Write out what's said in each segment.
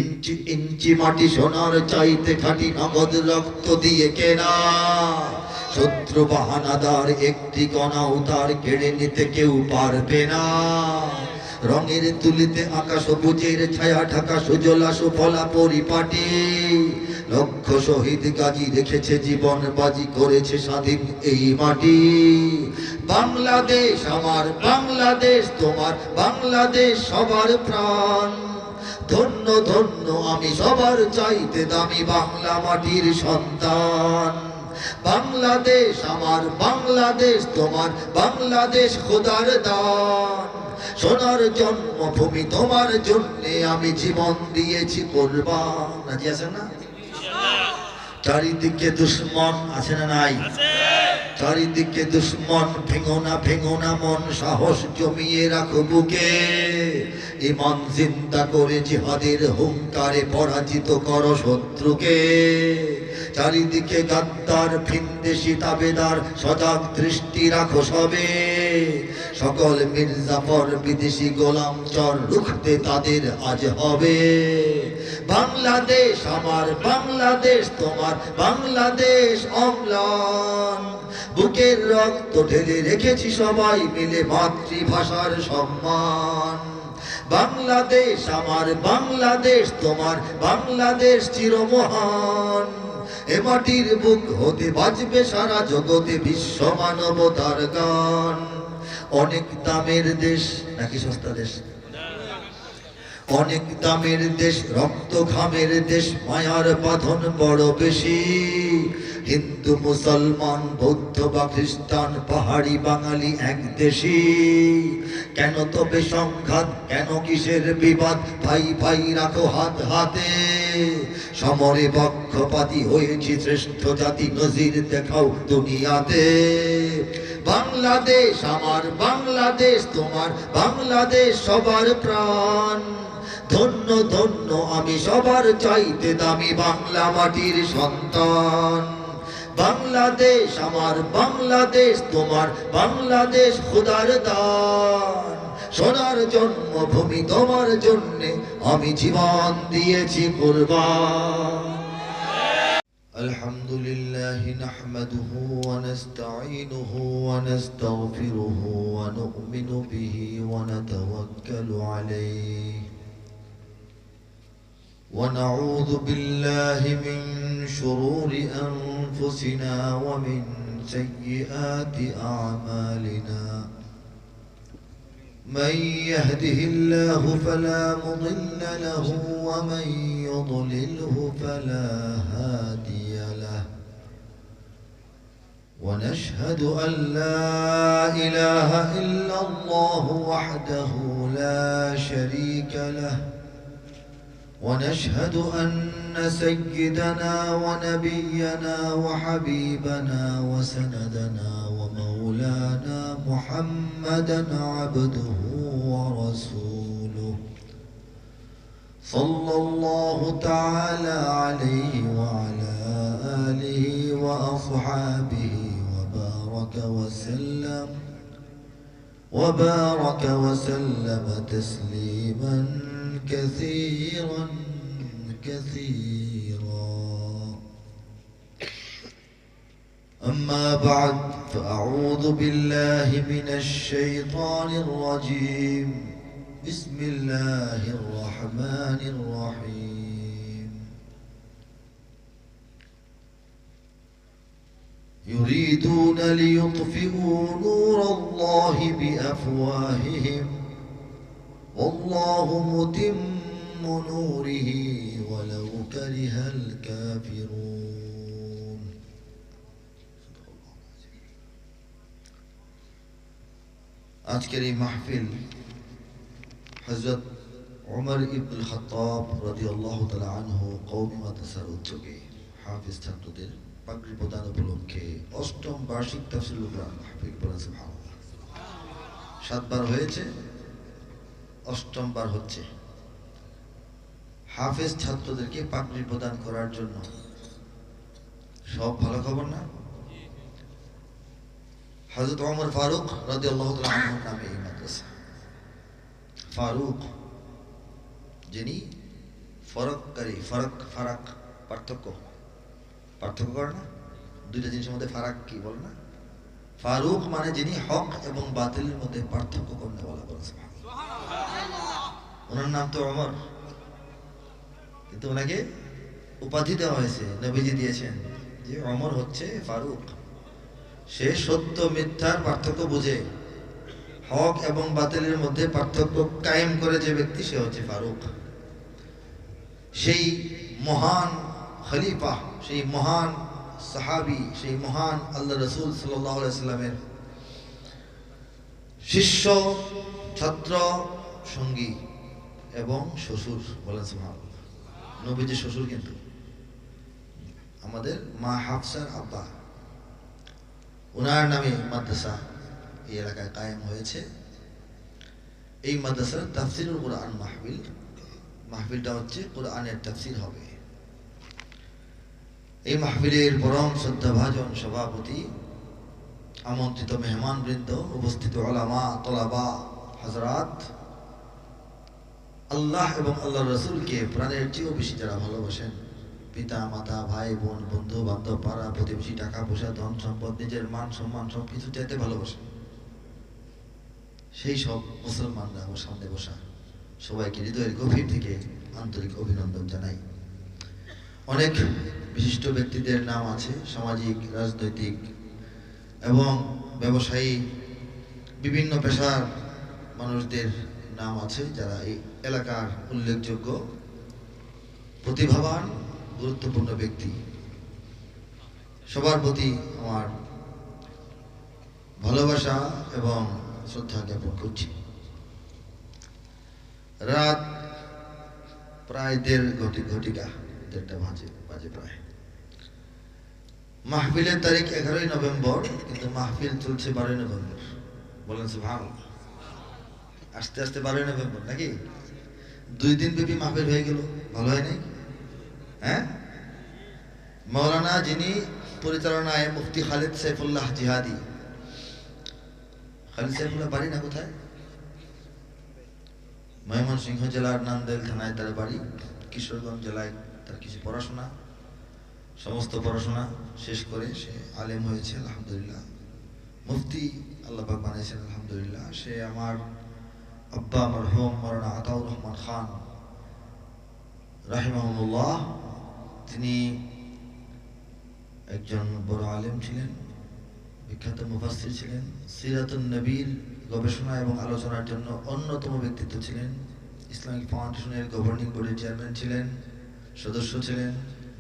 ইঞ্চি ইঞ্চি মাটি সোনার চাইতে খাঁটি, নগদ রক্ত দিয়ে কেনা। শত্রু বাহানাদার একটি কণাও তার কেড়ে নিতে কেউ পারবে না। রঙের তুলিতে আঁকা সবুজের ছায়া ঢাকা সুজলা সুফলা পরিপাটি। লক্ষ শহীদ গাজী রেখেছে জীবন বাজি, করেছে স্বাধীন এই মাটি। বাংলাদেশ আমার, বাংলাদেশ তোমার, বাংলাদেশ সবার প্রাণ। ধন্য ধন্য আমি সবার চাইতে দামি বাংলা মাটির সন্তান। বাংলাদেশ আমার, বাংলাদেশ তোমার, বাংলাদেশ খোদার দান। সোনার জন্মভূমি তোমার জন্যে আমি জীবন দিয়েছি কোরবান। রাজি আছেন না? চারিদিকে দুশ্মন আছে না নাই? চারিদিকে দুশ্মন, ভেঙো না ভেঙো না মন, সাহস জমিয়ে রাখো বুকে। ইমান জিন্দা করে জিহাদের হুঙ্কারে পরাজিত করো শত্রুকে। চারিদিকে গাদ্দার ভিনদেশি তাবেদার, সজাগ দৃষ্টি রাখো সবে। সকল মির্জাফর বিদেশি গোলাম চর, রুখতে তাদের আজ হবে। বাংলাদেশ আমার, বাংলাদেশ তোমার, বাংলাদেশ অম্লান। বুকের রক্ত ঢেলে রেখেছি সবাই মিলে মাতৃভাষার সম্মান। বাংলাদেশ আমার, বাংলাদেশ তোমার, বাংলাদেশ চিরমহান। এ মাটির বুক হতে বাজবে সারা জগতে বিশ্ব মানবতার গান। অনেক দামের দেশ নাকি সস্তা দেশ? অনেক দামের দেশ, রক্ত ঘামের দেশ, মায়ার বাঁধন বড় বেশি। হিন্দু মুসলমান বৌদ্ধ বা খ্রিস্টান, পাহাড়ি বাঙালি এক দেশি। কেন তবে সংঘাত, কেন কিসের বিবাদ? ভাই ভাই রাখো হাত হাতে। সমরে পক্ষপাতী হয়েছি শ্রেষ্ঠ জাতি, নজির দেখাও দুনিয়াতে। বাংলাদেশ আমার, বাংলাদেশ তোমার, বাংলাদেশ সবার প্রাণ। ধন্য ধন্য আমি সবার চাইতে দামি বাংলা মাটির সন্তান। বাংলাদেশ আমার, বাংলাদেশ তোমার, বাংলাদেশ খোদার দান। সোনার জন্মভূমি তোমার জন্যে আমি জীবন দিয়েছি কুরবান। الحمد لله نحمده ونستعينه ونستغفره ونؤمن به ونتوكل عليه ونعوذ بالله من شرور أنفسنا ومن سيئات أعمالنا. من يهده الله فلا مضل له ومن يضلله فلا هادي له. ونشهد أن لا إله إلا الله وحده لا شريك له. ونشهد أن سيدنا ونبينا وحبيبنا وسندنا ومولانا محمدا عبده ورسوله صلى الله تعالى عليه وعلى آله وأصحابه وبارك وسلم تسليما كثيرا كثيرا. أما بعد فأعوذ بالله من الشيطان الرجيم. بسم الله الرحمن الرحيم. يريدون ليطفئوا نور الله بأفواههم والله متم نوره ولو كره الكافرون. আজকের এই মাহফিল হযরত ওমর ইবনুল খাত্তাব রাদিয়াল্লাহু তাআলা আনহু কওমি মাদ্রাসার উদ্যোগে হাফেজ ছাত্রদের পাগড়ি প্রদান উপলক্ষে অষ্টম বার্ষিক তাফসীরুল কুরআন মাহফিল পড়া। সুবহানাল্লাহ, 7 বার হয়েছে, অষ্টম বার হচ্ছে। হাফেজ ছাত্রদেরকে পাগড়ি প্রদান করার জন্য সব ভালো খবর না? হযরত ওমর ফারুক রাদিয়াল্লাহু তাআলা আনহুর নামে এই মাদ্রাসা। ফারুক যিনি ফরককারী, ফরক ফারাক পার্থক্য পার্থক্য করে না, দুইটা জিনিসের মধ্যে ফারাক কি বলে না? ফারুক মানে যিনি হক এবং বাতিলের মধ্যে পার্থক্য করতে বলা বলেছে। ওনার নাম তো ওমর, কিন্তু ওনাকে উপাধি দেওয়া হয়েছে, নবীজি দিয়েছেন যে ওমর হচ্ছে ফারুক। সে সত্য মিথ্যার পার্থক্য বুঝে, হক এবং বাতিলের মধ্যে পার্থক্য কায়েম করে যে ব্যক্তি, সে হচ্ছে ফারুক। সেই মহান খলিফা, সেই মহান সাহাবী, সেই মহান আল্লাহ রসুল সাল্লাল্লাহু আলাইহি সাল্লামের শিষ্য, ছাত্র, সঙ্গী এবং শ্বশুর। বলেন সুবহানাল্লাহ। নবীজির শ্বশুর কিন্তু আমাদের মা হাফসার আব্বা। ওনার নামে মাদ্রাসা এই এলাকায় কায়েম হয়েছে। এই মাদ্রাসার তাফসিরুল কুরআন মাহফিল, মাহফিলটা হচ্ছে কোরআনের তাফসির হবে। এই মাহফিলের পরম শ্রদ্ধাভাজন সভাপতি, আমন্ত্রিত মেহমান বৃন্দ, উপস্থিত উলামা, তলাবা, হযরত, আল্লাহ এবং আল্লাহ রসুলকে প্রাণের চেয়েও বেশি যারা ভালোবাসেন, পিতা মাতা, ভাই বোন, বন্ধু বান্ধব, পাড়া প্রতিবেশী, টাকা পয়সা, ধন সম্পদ, নিজের মান সম্মান সবকিছু চাইতে ভালোবাসেন, সেই সব মুসলমানরা আমার সামনে বসা সবাইকে হৃদয়ের গভীর থেকে আন্তরিক অভিনন্দন জানাই। অনেক বিশিষ্ট ব্যক্তিদের নাম আছে, সামাজিক, রাজনৈতিক এবং ব্যবসায়ী, বিভিন্ন পেশার মানুষদের নাম আছে যারা এই এলাকার উল্লেখযোগ্য, প্রতিভাবান, গুরুত্বপূর্ণ ব্যক্তি। সবার প্রতি আমার ভালোবাসা এবং শ্রদ্ধা জ্ঞাপন করছি। রাত প্রায় 1:30 ঘটিকা, 1:30 বাজে প্রায়। মাহফিলের তারিখ 11ই নভেম্বর, কিন্তু মাহফিল চলছে 12ই নভেম্বর। বলেন সুবহানাল্লাহ। আস্তে আস্তে 12ই নভেম্বর নাকি? 2 দিন ব্যাপী মাহফিল হয়ে গেল, ভালো হয় নাই? হ্যাঁ, মাওলানা যিনি পরিচালনায়, মুফতি খালিদ সাইফুল্লাহ জিহাদি। খালিদ সাইফুল্লাহ বাড়ি না কোথায়? ময়মনসিংহ জেলার নান্দেল থানায় তার বাড়ি। কিশোরগঞ্জ জেলায় তার কিছু পড়াশোনা, সমস্ত পড়াশোনা শেষ করে সে আলেম হয়েছে আলহামদুলিল্লাহ, মুফতি আল্লাহ পাক বানিয়েছেন আলহামদুলিল্লাহ। সে আমার আব্বা মরহুম মাওলানা আতাউর রহমান খান রাহিমাহুল্লাহ, তিনি একজন বড় আলেম ছিলেন, বিখ্যাত মুফাসসির ছিলেন, সিরাতুন নবীর গবেষণা এবং আলোচনার জন্য অন্যতম ব্যক্তিত্ব ছিলেন, ইসলামিক ফাউন্ডেশনের গভর্নিং বোর্ডের চেয়ারম্যান ছিলেন, সদস্য ছিলেন,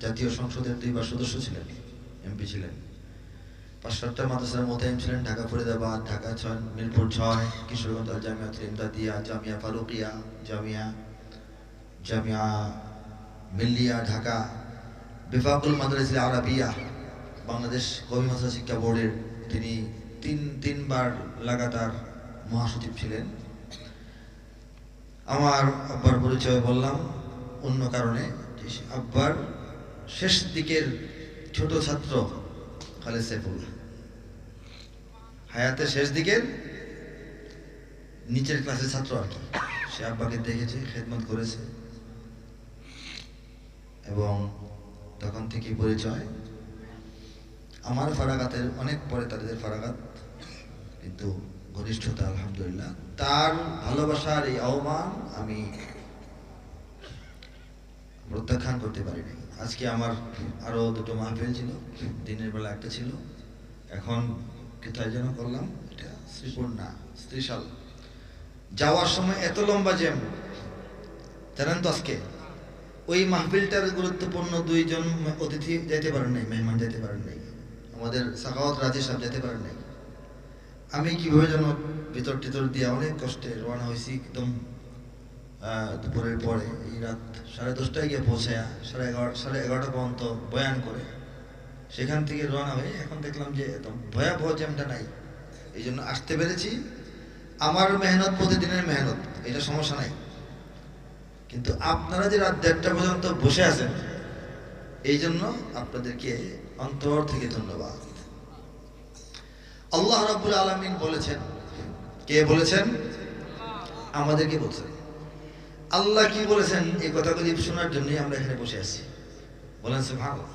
জাতীয় সংসদের 2 বার সদস্য ছিলেন, এমপি ছিলেন, 5-7টা মাদ্রাসার মোতায়েম ছিলেন, ঢাকা ফরিদাবাদ, ঢাকা 6, মিরপুর 6, কিশোরগঞ্জ আল জামিয়াতুল ইমদাদিয়া, জামিয়া ফারুকিয়া, জামিয়া মিল্লিয়া ঢাকা, বিফাকুল মাদ্রাসাল আরাবিয়া, বাংলাদেশ কওমি মাদ্রাসা শিক্ষা বোর্ডের তিনি 3 বার লাগাতার মহাসচিব ছিলেন। আমার আব্বার পরিচয় বললাম অন্য কারণে, আব্বার শেষ দিকের ছোট ছাত্র খালিদ সাইফুল্লাহ, হায়াতের শেষ দিকের নিচের ক্লাসের ছাত্র আর কি। সে আব্বাকে দেখেছে, খেদমত করেছে এবং তখন থেকেই পরিচয়। আমার ফারাগাতের অনেক পরে তাদের ফারাগাত, কিন্তু ঘনিষ্ঠতা আলহামদুলিল্লাহ। তার ভালোবাসার এই আহ্বান আমি প্রত্যাখ্যান করতে পারিনি। আজকে আমার আরো 2টো মাহফিল ছিল, দিনের বেলা একটা ছিল, এখন কোথায় যেন করলাম, এটা শ্রীপুর না ত্রিশাল। যাওয়ার সময় এত লম্বা জ্যাম, জানেন তো আজকে ওই মাহফিলটার গুরুত্বপূর্ণ 2 জন অতিথি যেতে পারেন নাই, মেহমান যেতে পারেন নাই, আমাদের সাখাওয়াত রাজি সাহেব যেতে পারেন নাই। আমি কিভাবে যেন ভিতর টিতর দিয়ে অনেক কষ্টে রওনা হয়েছি, একদম দুপুরের পরে, এই রাত 10:30টায় গিয়ে পৌঁছায়া 11:30 পর্যন্ত বয়ান করে সেখান থেকে রওনা হয়ে এখন দেখলাম যে একদম ভয়াবহ জ্যামটা নাই, এই জন্য আসতে পেরেছি। আমার মেহনত প্রতিদিনের মেহনত, এটা সমস্যা নাই, কিন্তু আপনারা যে রাত 1:30টা পর্যন্ত বসে আছেন, এই জন্য আপনাদেরকে অন্তর থেকে ধন্যবাদ। আল্লাহ রাব্বুল আলামিন বলেছেন, কে বলেছেন? আমাদেরকে বলছেন, আল্লাহ কি বলেছেন এই কথাগুলি শোনার জন্যই আমরা এখানে বসে আছি। বলেন সুবহানাল্লাহ।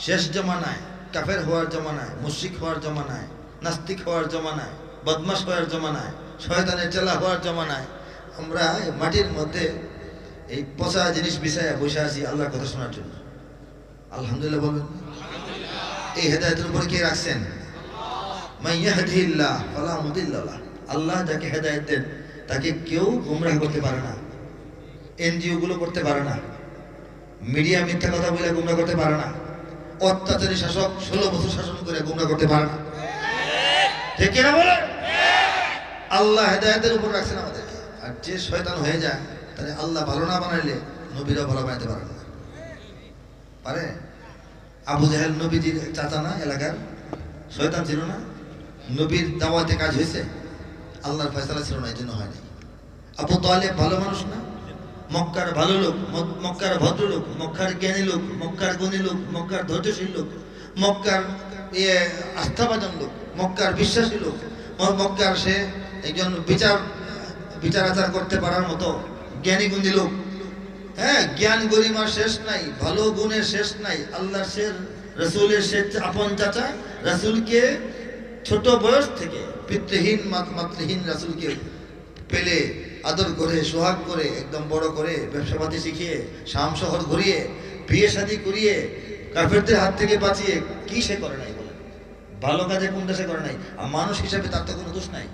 শেষ জমানায়, কাফের হওয়ার জমানায়, মুশরিক হওয়ার জমানায়, নাস্তিক হওয়ার জমানায়, বদমাশ হওয়ার জমানায়, শয়তানের চেলা হওয়ার জমানায় আমরা মাটির মধ্যে এই পচা জিনিস বিছায়া বসে আছি আল্লাহর কথা শোনার জন্য। আলহামদুলিল্লাহ বলবেন। এই হেদায়েতের উপর কে রাখছেন? মান ইয়াহদিহিল্লাহ ফালা মুদিল্লা লাহ। আল্লাহ যাকে হেদায়েত দেন তাকে কেউ গোমরাহ করতে পারে না। এনজিও গুলো করতে পারে না, মিডিয়া মিথ্যা কথা বলে গোমরাহ করতে পারে না, অত্যাচারী শাসক 16 বছর শাসন করে গোমরাহ করতে পারে না। ঠিক কিনা বলেন? আল্লাহ হেদায়েতের উপর রাখছেন আমাদেরকে। আর যে শয়তান হয়ে যায় তাহলে আল্লাহ ভালো না বানাইলে নবীরা ভালো বানাইতে পারে না। পারে? আবু জাহেল নবীজির চাচা না, এলাকার শয়তান ছিল না? নবীর দাওয়াতে কাজ হয়েছে, আল্লাহর ফয়সালা ছিল না, এই জন্য হয় নাই। আবু তালেব ভালো মানুষ না? মক্কার ভালো লোক, মক্কার ভদ্রলোক, মক্কার জ্ঞানী লোক, মক্কার গুণী লোক, মক্কার ধৈর্যশীল লোক, মক্কার আস্থাভাজন লোক, মক্কার বিশ্বাসী লোক, মক্কার সে একজন বিচার আচার করতে পারার মতো জ্ঞানী গুণী লোক। হ্যাঁ, জ্ঞান গরিমার শেষ নাই, ভালো গুণের শেষ নাই। আল্লাহর শের রাসূলের শেষ আপন চাচা, রাসূলকে ছোট বয়স থেকে পিতৃহীন মাতৃহীন রাসূলকে পেলে আদর করে সোহাগ করে একদম বড় করে ব্যবসাপাতি শিখিয়ে শাম শহর ঘুরিয়ে বিয়ে শাদী করিয়ে কাফেরদের হাত থেকে বাঁচিয়ে কি সে করে নাই বলেন? ভালো কাজে কোনটা সে করে নাই? আর মানুষ হিসাবে তার তো কোনো দোষ নাই।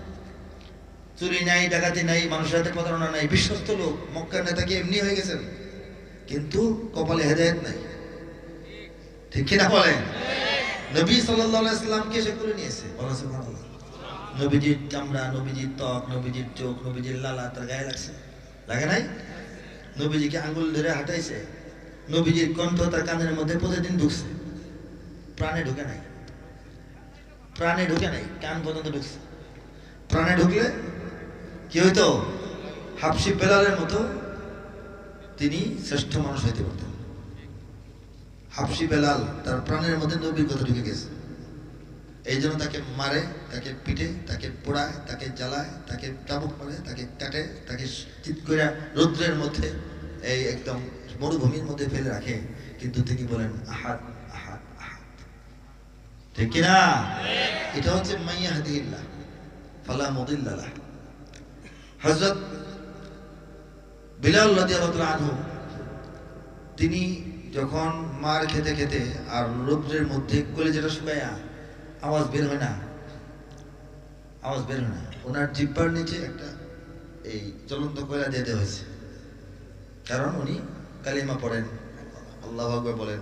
চুরি নাই, ডাকাতি নাই, মানুষের হাতে প্রতারণা নাই, বিশ্বস্ত লোক। মক্কার নেতাকে এমনি হয়ে গেছেন, কিন্তু কপালে হেদায়েত নাই। ঠিক কিনা বলেন? নবী সাল্লাল্লাহু আলাইহি সাল্লামকে সে করে নিয়েছে। বলা সুবহানাল্লাহ। নবীজির চামড়া, নবীজির ত্বক, নবীজির চোখ, নবীজির লালা তার গায়ে লাগছে, লাগে নাই? নবীজিকে আঙ্গুল ধরে হাঁটাইছে, নবীজির কণ্ঠ তার কানের মধ্যে প্রতিদিন ঢুকছে, প্রাণে ঢুকে নাই, প্রাণে ঢুকে নাই, কান পর্যন্ত ঢুকছে। প্রাণে ঢুকলে কি হইতো? হাবশী বেলালের মতো তিনি শ্রেষ্ঠ মানুষ হইতে পারতেন। হাবশী বেলাল, তার প্রাণের মধ্যে নবীর কথা ঢুকে গেছে, এই জন্য তাকে মারে, তাকে পিটে, তাকে পোড়ায়, তাকে জ্বালায়, তাকে চাবুক মারে, তাকে কাটে, তাকে চিৎ করে রৌদ্রের মধ্যে এই একদম মরুভূমির মধ্যে ফেলে রাখে, কিন্তু তিনি বলেন আহাদ আহাদ আহাদ। ঠিক কিনা? এটা হচ্ছে মান ইয়াহদিহিল্লাহ ফালা মুদিল্লা লাহ। হযরত বিলাল রাদিয়াল্লাহু আনহু তিনি যখন মার খেতে খেতে আর রৌদ্রের মধ্যে কলিজাটা শুকায়া আওয়াজ বের হয় না, আওয়াজ বের হয় না, ওনার জিহ্বার নিচে একটা এই জ্বলন্ত কয়লা দিয়ে দেওয়া হয়েছে। কারণ উনি কালিমা পড়েন, আল্লাহু আকবার বলেন।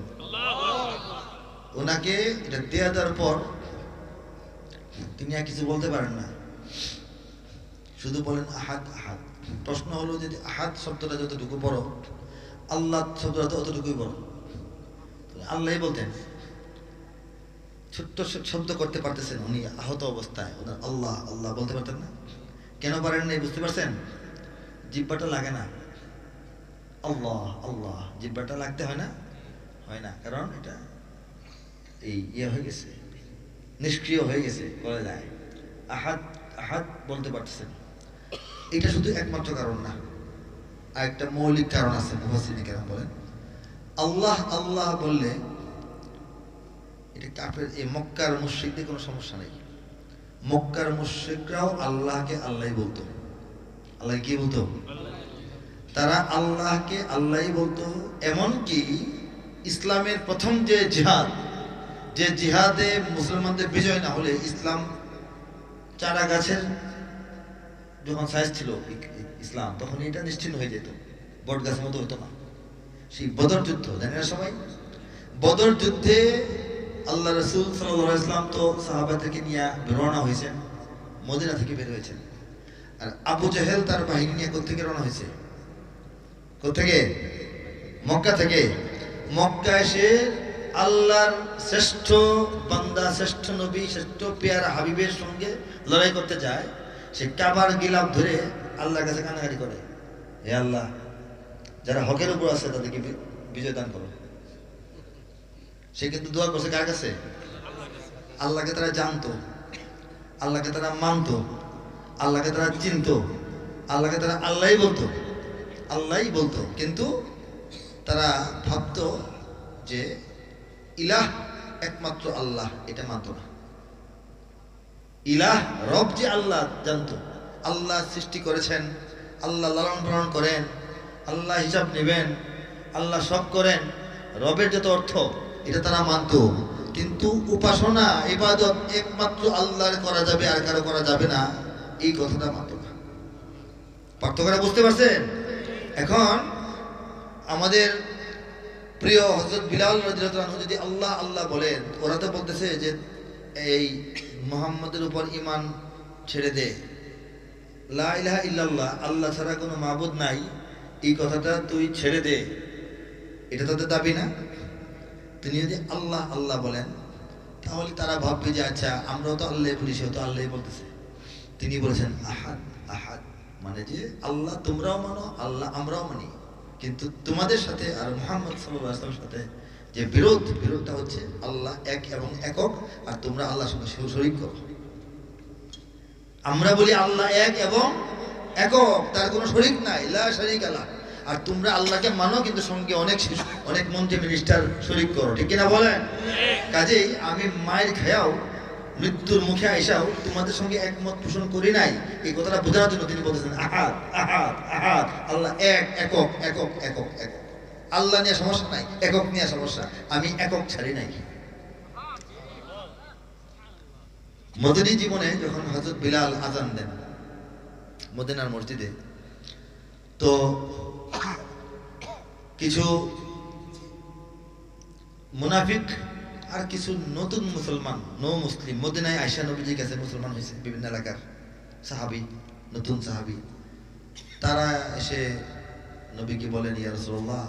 ওনাকে এটা দেয়া দেওয়ার পর তিনি আর কিছু বলতে পারেন না, শুধু বলেন আহাদ আহাদ। প্রশ্ন হলো যদি আহাদ শব্দটা যতটুকু বড়, আল্লাহ শব্দটা তো অতটুকুই বড়। আল্লাহই বলতেন, ছোট্ট শব্দ করতে পারতেছেন উনি আহত অবস্থায়, ওনার আল্লাহ আল্লাহ বলতে পারতেন না। কেন পারেন নাই বুঝতে পারছেন? জিহ্বাটা লাগে না। আল্লাহ আল্লাহ জিহ্বাটা লাগতে হয় না, হয় না, কারণ এটা এই হয়ে গেছে, নিষ্ক্রিয় হয়ে গেছে, বলা যায়। আহাদ আহাদ বলতে পারতেছেন। এটা শুধু একমাত্র কারণ না, আর একটা মৌলিক কারণ আছে। মুফাসসিরিন কেরাম বলেন আল্লাহ আল্লাহ বললে এটা কাফের, এই মক্কার মুশরিকদের কোনো সমস্যা নেই। মক্কার মুশরিকরাও আল্লাহকে আল্লাহই বলতো। আল্লাহ কি বলতো? তারা আল্লাহকে আল্লাহই বলতো। এমনকি ইসলামের প্রথম যে জিহাদ, যে জিহাদে মুসলমানদের বিজয় না হলে ইসলাম চারা গাছের যখন সাইজ ছিল ইসলাম, তখন এটা নিশ্চিন্ন হয়ে যেত, বট গাছের মতো হতো না। সেই বদর যুদ্ধ জানেন না সবাই? বদর যুদ্ধে আল্লাহ রাসূল সাল্লাল্লাহু আলাইহি ওয়াসাল্লাম তো সাহাবাদেরকে নিয়ে রওনা হয়েছেন, মদিনা থেকে বের হয়েছেন। আর আবু জাহেল তার বাহিনী নিয়ে কোথেকে রওনা হয়েছে? কোথেকে? মক্কা থেকে। মক্কা এসে আল্লাহর শ্রেষ্ঠ বান্দা, শ্রেষ্ঠ নবী, শ্রেষ্ঠ পেয়ারা হাবিবের সঙ্গে লড়াই করতে যায়। সে কাবার গিলাফ ধরে আল্লাহর কাছে কান্নাকাটি করে, হে আল্লাহ, যারা হকের উপর আছে তাদেরকে বিজয় দান করো। সে কিন্তু দোয়া করছে কার কাছে? আল্লাহকে তারা জানতো, আল্লাহকে তারা মানতো, আল্লাহকে তারা চিনতো, আল্লাহকে তারা আল্লাহই বলতো। আল্লাহই বলতো, কিন্তু তারা ভাবতো যে ইলাহ একমাত্র আল্লাহ, এটা মানত না। ইলাহ রব যে আল্লাহ জানতো, আল্লাহ সৃষ্টি করেছেন, আল্লাহ লালন পালন করেন, আল্লাহ হিসাব নেবেন, আল্লাহ সব করেন, রবের যত অর্থ এটা তারা মানত। কিন্তু উপাসনা ইবাদত একমাত্র আল্লাহর করা যাবে, আর কারো করা যাবে না, এই কথাটা মানত না। পার্থক্যটা বুঝতে পারছেন? এখন আমাদের প্রিয় হযরত বিলাল রাদিয়াল্লাহু আনহু যদি আল্লাহ আল্লাহ বলেন, ওরা তো বলতেছে যে এই মুহাম্মদের উপর ঈমান ছেড়ে দে, লা ইলাহা ইল্লাল্লাহ, আল্লাহ ছাড়া কোনো মাবুদ নাই, এই কথাটা তুই ছেড়ে দে, এটা তাদের দাবি না? তিনি যদি আল্লাহ আল্লাহ বলেন, তাহলে তারা ভাববে যে আচ্ছা আমরাও তো আল্লাহ বলি, সেও তো আল্লাহ বলতেছে। তিনি বলেছেন আহাদ আহাদ, মানে যে আল্লাহ তোমরাও মানো, আল্লাহ আমরাও মানি, কিন্তু তোমাদের সাথে আর মুহাম্মদ সাল্লাল্লাহু আলাইহি ওয়াসাল্লামের সাথে যে বিরোধটা হচ্ছে আল্লাহ এক এবং একক, আর তোমরা আল্লাহর সঙ্গে শরীক করো। আমরা বলি আল্লাহ এক এবং একক, তার কোনো শরীক নাই, লা শারীকা লাহ, আর তোমরা আল্লাহকে মানো কিন্তু সঙ্গে অনেক মন্ত্রী মিনিস্টার শরীক করো, ঠিক কিনা বলেন? কাজেই আমি মায়ের খেয়াও, মৃত্যুর মুখে আইসাও তোমাদের সঙ্গে একমত পোষণ করি নাই, এই কথাটা বোঝানোর জন্য তিনি বলেছেন আহাদ আহাদ আহাদ, আল্লাহ এক, একক একক একক একক। আল্লাহ নিয়ে সমস্যা নাই, একক নিয়ে সমস্যা, আমি একক ছাড়ি নাই। মদিনী জীবনে যখন হযরত বিলাল আযান দেন মদিনার মসজিদে, তো কিছু মুনাফিক আর কিছু নতুন মুসলমান, মুসলিম মদিনায় আয়েশা নবীজির কাছে মুসলমান হয়েছে, বিভিন্ন এলাকার সাহাবী, নতুন সাহাবী, তারা এসে নবীকে বলেন, ইয়া রাসূলুল্লাহ,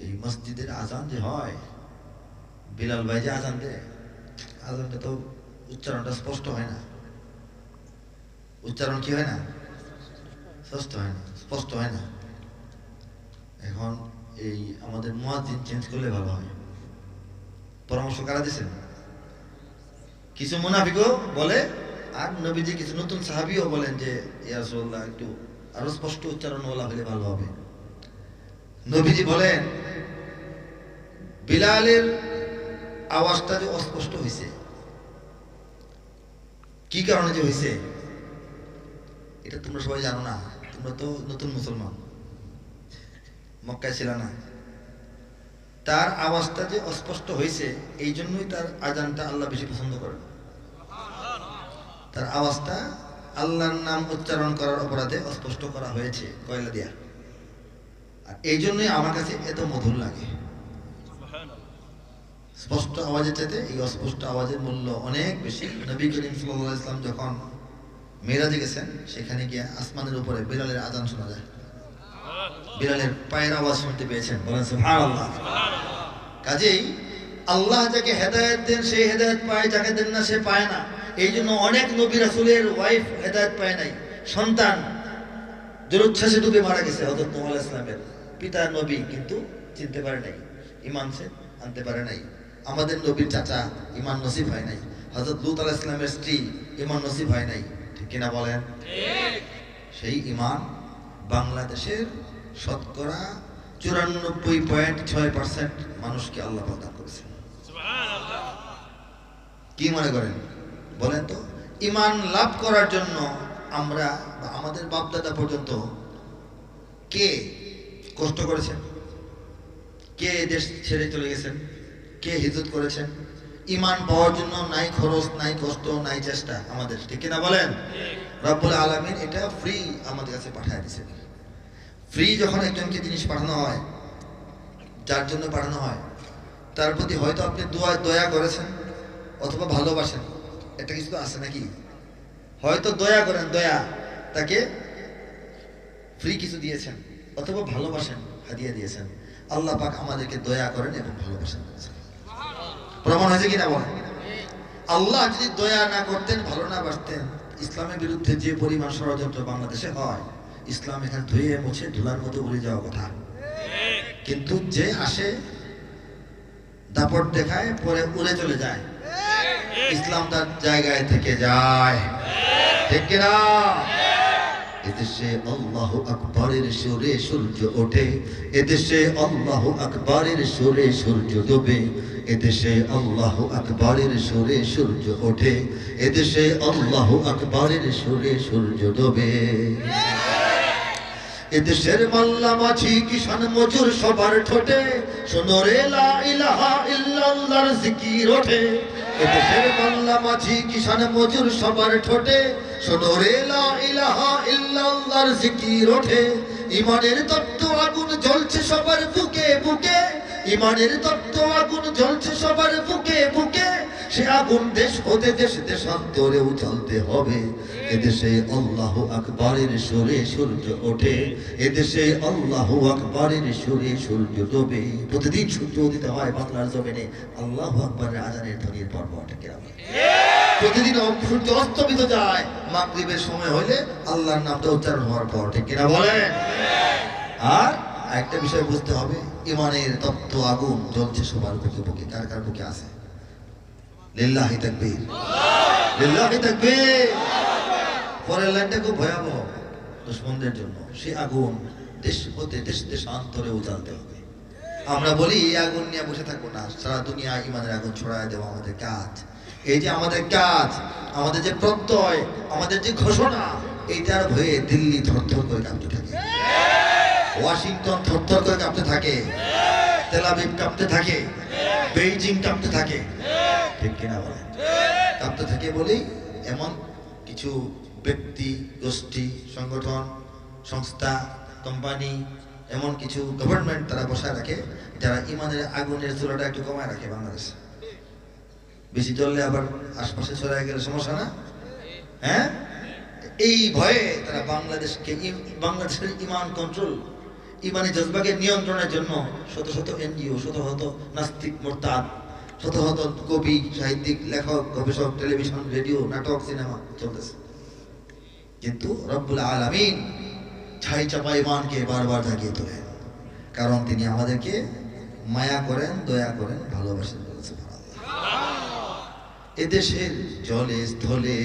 এই মসজিদের আজান যে হয়, বিলাল ভাই যে আজান দেয়, আজানটা তো উচ্চারণটা স্পষ্ট হয় না, উচ্চারণ কি হয় না, স্পষ্ট হয় না। এখন এই আমাদের মুয়াজ্জিন চেঞ্জ করলে ভালো হয়। পরামর্শ কারা দিয়েছেন? কিছু মুনাফিকও বলে, আর নবীজি কিছু নতুন সাহাবীও বলেন যে ইয়া রাসূলুল্লাহ, একটু আরো স্পষ্ট উচ্চারণ বলা হলে ভালো হবে। নবীজি বলেন, বিলালের আওয়াজটা যে অস্পষ্ট হয়েছে, কি কারণে যে হয়েছে এটা তোমরা সবাই জানো না, তোমরা তো নতুন মুসলমান, মক্কায় ছিল না। তার আওয়াজটা যে অস্পষ্ট হয়েছে, এই জন্যই তার আজানটা আল্লাহ বেশি পছন্দ করেন। তার আওয়াজটা আল্লাহর নাম উচ্চারণ করার অপরাধে অস্পষ্ট করা হয়েছে কয়লা দিয়া, আর এই জন্যই আমার কাছে এত মধুর লাগে। স্পষ্ট আওয়াজের চাইতে এই অস্পষ্ট আওয়াজের মূল্য অনেক বেশি। নবী করিম সাল্লাল্লাহু আলাইহি ওয়াসাল্লাম যখন মেরাজে গেছেন, সেখানে গিয়ে আসমানের উপরে বিলালের আজান শোনা যায়, বিলালের পায়ের আওয়াজ শুনতে পেয়েছেন, বলেন সুবহানাল্লাহ। কাজেই আল্লাহ যাকে হেদায়েত দেন সে হেদায়েত পায়, যাকে দেন না সে পায় না। এই জন্য অনেক নবী রাসূলের ওয়াইফ হেদায়েত পায় নাই, সন্তান জলোচ্ছ্বাসে ডুবে মারা গেছে। হযরত নূহ আলাইহিস সালামের পিতা নবী, কিন্তু চিনতে পারে নাই, ঈমান আনতে পারে নাই। আমাদের নবীর চাচা ঈমান নসিব হয় নাই, হযরত লূত আলাইহিস সালামের স্ত্রী ঈমান নসিব হয় নাই, ঠিক কিনা বলেন? ঠিক। সেই ঈমান বাংলাদেশের শতকরা 94.6% মানুষকে আল্লাহ প্রদান করেছেন। সুবহানাল্লাহ। কি মনে করেন বলেন তো? ঈমান লাভ করার জন্য আমরা বা আমাদের বাপদাদা পর্যন্ত কে কষ্ট করেছেন, কে দেশ ছেড়ে চলে গেছেন, কে হিজরত করেছেন? ঈমান পাওয়ার জন্য নাই খরচ, নাই কষ্ট, নাই চেষ্টা আমাদের, ঠিক কিনা বলেন? রব্বুল আলামিন এটা ফ্রি আমাদের কাছে পাঠিয়ে দিয়েছেন। ফ্রি যখন একজনকে জিনিস পাঠানো হয়, যার জন্য পাঠানো হয়, তার প্রতি হয়তো আপনি দয়া করেছেন অথবা ভালোবাসেন, এটা কিছু তো আছে নাকি? হয়তো দয়া করেন, দয়া, তাকে ফ্রি কিছু দিয়েছেন, অথবা ভালোবাসেন, হাদিয়া দিয়েছেন। আল্লাহ পাক আমাদেরকে দয়া করেন এবং ভালোবাসেন। প্রমাণ হয়েছে কিনা বলেন? আল্লাহ যদি দয়া না করতেন, ভালো না বাসতেন, ইসলামের বিরুদ্ধে যে পরিমাণ ষড়যন্ত্র বাংলাদেশে হয়, ইসলাম এখানে ধুয়ে মুছে ধুলার মতো উড়ে যাওয়ার কথা। কিন্তু যে আসে দাপট দেখায়, পরে উড়ে চলে যায়, ইসলাম তার জায়গায় থেকে যায়, ঠিক কিনা? এদেশে আল্লাহু আকবারের সুরে সূর্য ওঠে, এদেশে আল্লাহু আকবারের সুরে সূর্য ডোবে, এদেশে আল্লাহু আকবারের সুরে সূর্য ওঠে, এদেশে আল্লাহু আকবারের সুরে সূর্য ডোবে। এদেশের মাল্লা মাঝি কিষান মজুর সবার ঠোঁটে শোনো রে লা ইলাহা ইল্লাল্লাহর জিকির ওঠে। এদেশের মাল্লা মাঝি কিষান মজুর সবার ঠোঁটে শোনো রে লা ইলাহা ইল্লাল্লাহর জিকির ওঠে। ইমানের তপ্ত আগুন জ্বলছে সবার বুকে বুকে, ইমানের তপ্ত আগুন জ্বলছে সবার বুকে বুকে। সে আগুন দেশ হতে দেশ দেশান্তরেও জ্বলতে হবে। এদেশে আল্লাহু আকবারের সুরে সূর্য ওঠে, এদেশে আল্লাহু আকবারের সুরে সূর্য ডোবে। প্রতিদিন সূর্য উদিত হয় বাংলার জমিনে আল্লাহু আকবারের আজানের ধ্বনির পর পর। প্রতিদিন সূর্য অস্তমিত যায় মাগরিবের সময় হইলে আল্লাহর নামটা উচ্চারণ হওয়ার পর, ঠিক কিনা বলেন? আর একটা বিষয় বুঝতে হবে, ইমানের তপ্ত আগুন জ্বলছে সবার বুকে বুকে। কার কার বুকে আছে? লিল্লাহি তাকবীর, লিল্লাহি তাকবীর। পরের লাইনটা খুব ভয়াবহ দুশমনদের জন্য। সে আগুন দেশ হতে দেশ দেশান্তরেও জ্বলতে হবে। আমরা বলি এই আগুন নিয়ে বসে থাকবো না, সারা দুনিয়া ইমানের আগুন ছড়ায় দেওয়া আমাদের কাজ। এই যে আমাদের কাজ, আমাদের যে প্রত্যয়, আমাদের যে ঘোষণা, এইটার ভয়ে দিল্লি থরথর করে কাঁপতে থাকে, ওয়াশিংটন থরথর করে কাঁপতে থাকে, তেল আবিব কাঁপতে থাকে, বেইজিং কাঁপতে থাকে, ঠিক কিনা বলেন? কাঁপতে থাকে বলেই এমন কিছু ব্যক্তি, গোষ্ঠী, সংগঠন, সংস্থা, কোম্পানি, এমন কিছু গভর্নমেন্ট তারা বসায় রাখে যারা ইমানের আগুনের চুলাটা একটু কমায় রাখে। বাংলাদেশে বেশি জ্বললে আবার আশপাশে ছড়ায় গেলে সমস্যা না? হ্যাঁ, এই ভয়ে তারা বাংলাদেশের ইমান কন্ট্রোল, ইমানি জজবাকে নিয়ন্ত্রণের জন্য শত শত এনজিও, শত শত নাস্তিক মোরতাদ, শত শত কবি, সাহিত্যিক, লেখক, গবেষক, টেলিভিশন, রেডিও, নাটক, সিনেমা চলতেছে। কিন্তু রব্বুল আলামিন ছাই চাপা ইমানকে বারবার জাগিয়ে তোলেন, কারণ তিনি আমাদেরকে মায়া করেন, দয়া করেন, ভালোবাসেন। এদেশের জলে স্থলে,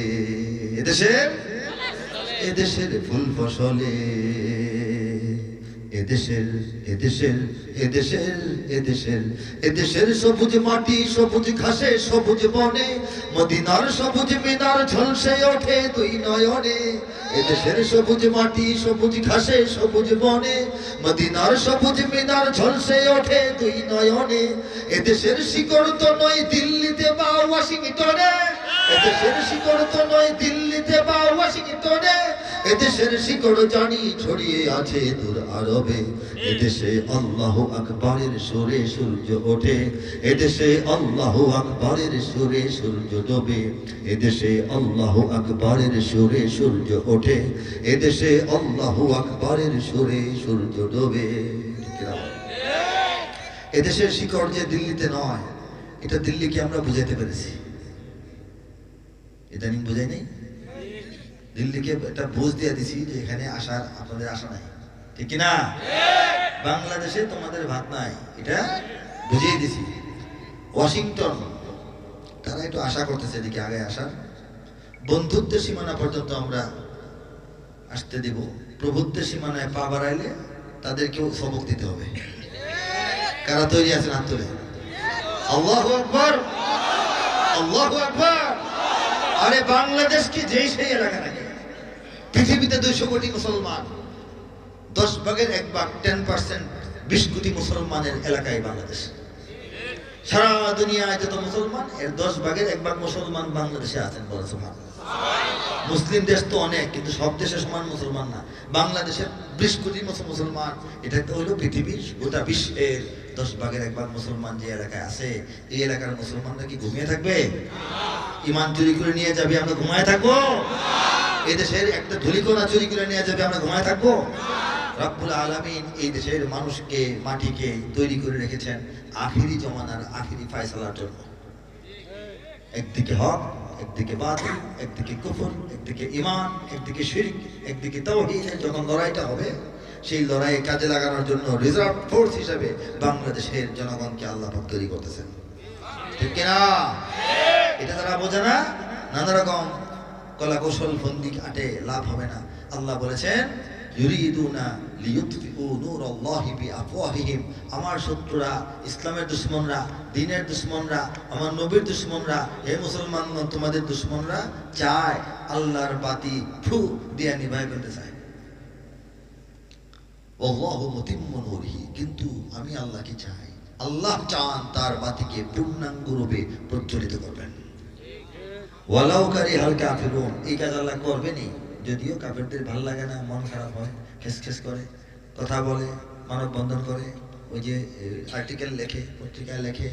এদেশের ফুল ফসলে, এদেশের সবুজ মাটি, সবুজ ঘাসে, সবুজ বনে, মদিনার সবুজ মিনার ঝলসে ওঠে দুই নয়নে। এদেশের সবুজ মাটি, সবুজ ঘাসে, সবুজ বনে, মদিনার সবুজ মিনার ঝলসে ওঠে দুই নয়নে। এদেশের শিকড় তো নয় দিল্লিতে বা ওয়াশিংটনে, এদেশের শিকড় তো নয় দিল্লিতে বা ওয়াশিংটনে, এদেশের শিকড় জানি ছড়িয়ে আছে দূর আরবে। এদেশে আল্লাহু আকবারের সুরে সূর্য ওঠে, এদেশে আল্লাহু আকবারের সুরে সূর্য ডোবে, এদেশে আল্লাহু আকবারের সুরে সূর্য ওঠে, এদেশে আল্লাহু আকবারের সুরে সূর্য ডোবে। এদেশের শিকড় যে দিল্লিতে নয়, এটা দিল্লিকে আমরা বুঝাইতে পেরেছি। ইদানিং বুঝাই নেই, দিল্লিকে একটা বুঝ দিয়ে দিছি যে এখানে আসার আপনাদের আশা নাই, ঠিক কিনা? বাংলাদেশে তোমাদের ভাত নাই, এটা বুঝিয়ে দিছি। ওয়াশিংটন তারা একটু আশা করতেছে এদিকে আগে আসার, বন্ধুত্বের সীমানা পর্যন্ত আমরা আসতে দিব, প্রভুত্বের সীমানায় পা বাড়াইলে তাদেরকেও সবক দিতে হবে। কারা তৈরি আছেন হাত তুলে? আল্লাহু আকবার, আল্লাহু আকবার। আরে বাংলাদেশ কি যেই সেই এলাকা নাকি? পৃথিবীতে 200 কোটি মুসলমান, 10 ভাগের 1 ভাগ, 10%, 20 কোটি মুসলমানের এলাকায় বাংলাদেশ। সারা দুনিয়ায় যত মুসলমান, এর 10 ভাগের 1 ভাগ মুসলমান বাংলাদেশে আছেন। বলে সুবহানাল্লাহ। মুসলিম দেশ তো অনেক, কিন্তু সব দেশে সমান মুসলমান না। বাংলাদেশের 20 কোটি মুসলমান, এটা তো হলো পৃথিবীর গোটা বিশ্বের 10 ভাগের 1 ভাগ মুসলমান যে এলাকায় আছে, এই এলাকার মুসলমানরা কি ঘুমিয়ে থাকবে? ইমান চুরি করে নিয়ে যাবে, আমরা ঘুমায় থাকবো? এদেশের একটা ধুলিকণা চুরি করে নিয়ে যাবে, আমরা ঘুমায় থাকবো? রব্বুল আলামিন এই দেশের মানুষকে, মাটিকে তৈরি করে রেখেছেন আখিরি জমানার আখিরি ফয়সালার জন্য। একদিকে হক, একদিকে বাতিল, একদিকে কুফর, একদিকে ঈমান, একদিকে শিরক, একদিকে তাওহীদের যখন লড়াইটা হবে, সেই লড়াইয়ে কাজে লাগানোর জন্য রিজার্ভ ফোর্স হিসেবে বাংলাদেশের জনগণকে আল্লাহ পাক তৈরি করতেছেন, ঠিক কিনা? এটা তারা বোঝে না। নানা রকম কলা কৌশল ফন্দি আটে লাভ হবে না। আল্লাহ বলেছেন ইউরিদুনা লিইউতফিউ নূরাল্লাহি বিআফওয়াহিহিম, আমার শত্রুরা, ইসলামের দুশমনরা, দ্বীনের দুশমনরা, আমার নবীর দুশমনরা, হে মুসলমান তোমাদের দুশমনরা চায় আল্লাহর বাতি ফু দিয়ে নিভাই ফেলতে চায়। আল্লাহু মুতিম্মু নূরিহি, কিন্তু আমি আল্লাহ কি চাই, আল্লাহ চান তার বাতিকে পূর্ণাঙ্গ রূপে প্রজ্বলিত করবেন। ওয়ালাউ কারিহাল কাফিরুন, এই কাজ আল্লাহ করবেনই, যদিও কাফেরদের ভালো লাগে না, মন খারাপ হয়, খেস করে কথা বলে, মানববন্ধন করে, ওই যে আর্টিকেল লেখে, পত্রিকায় লেখে,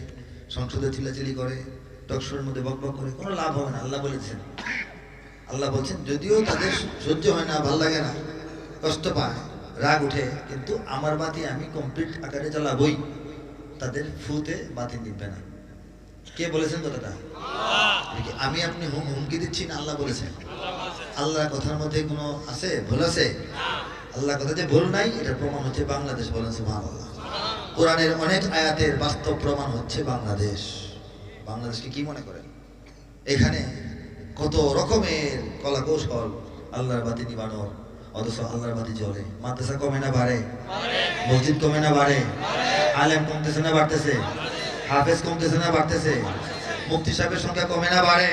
সংসদে চিল্লাচিল্লি করে, টকশোর মধ্যে বকবক করে, কোনো লাভ হবে না। আল্লাহ বলেছেন, আল্লাহ বলছেন যদিও তাদের সহ্য হয় না, ভালো লাগে না, কষ্ট পায়, রাগ উঠে, কিন্তু আমার বাতি আমি কমপ্লিট আকারে জ্বালাবই, তাদের ফুতে বাতি নিবে না। কে বলেছেন কথাটা? আমি আপনি হুমকি দিচ্ছি না, আল্লাহ বলেছেন। আল্লাহ কথার মধ্যে কোনো আছে ভুল আছে? আল্লাহ কথা যে ভুল নাই, এটার প্রমাণ হচ্ছে বাংলাদেশ। বলেন সুবহানাল্লাহ। কোরআনের অনেক আয়াতের বাস্তব প্রমাণ হচ্ছে বাংলাদেশ। বাংলাদেশকে কি মনে করেন? এখানে কত রকমের কলা কৌশল আল্লাহর বাতি নিবানোর, অথচ আল্লাহর বাতি জ্বলে। মাদ্রাসা কমে না বাড়ে? মসজিদ কমে না বাড়ে? আলেম কমতেছে না বাড়তেছে? হাফেজ কমতেছে না বাড়তেছে? মুফতি সাহেবের সংখ্যা কমে না বাড়ে?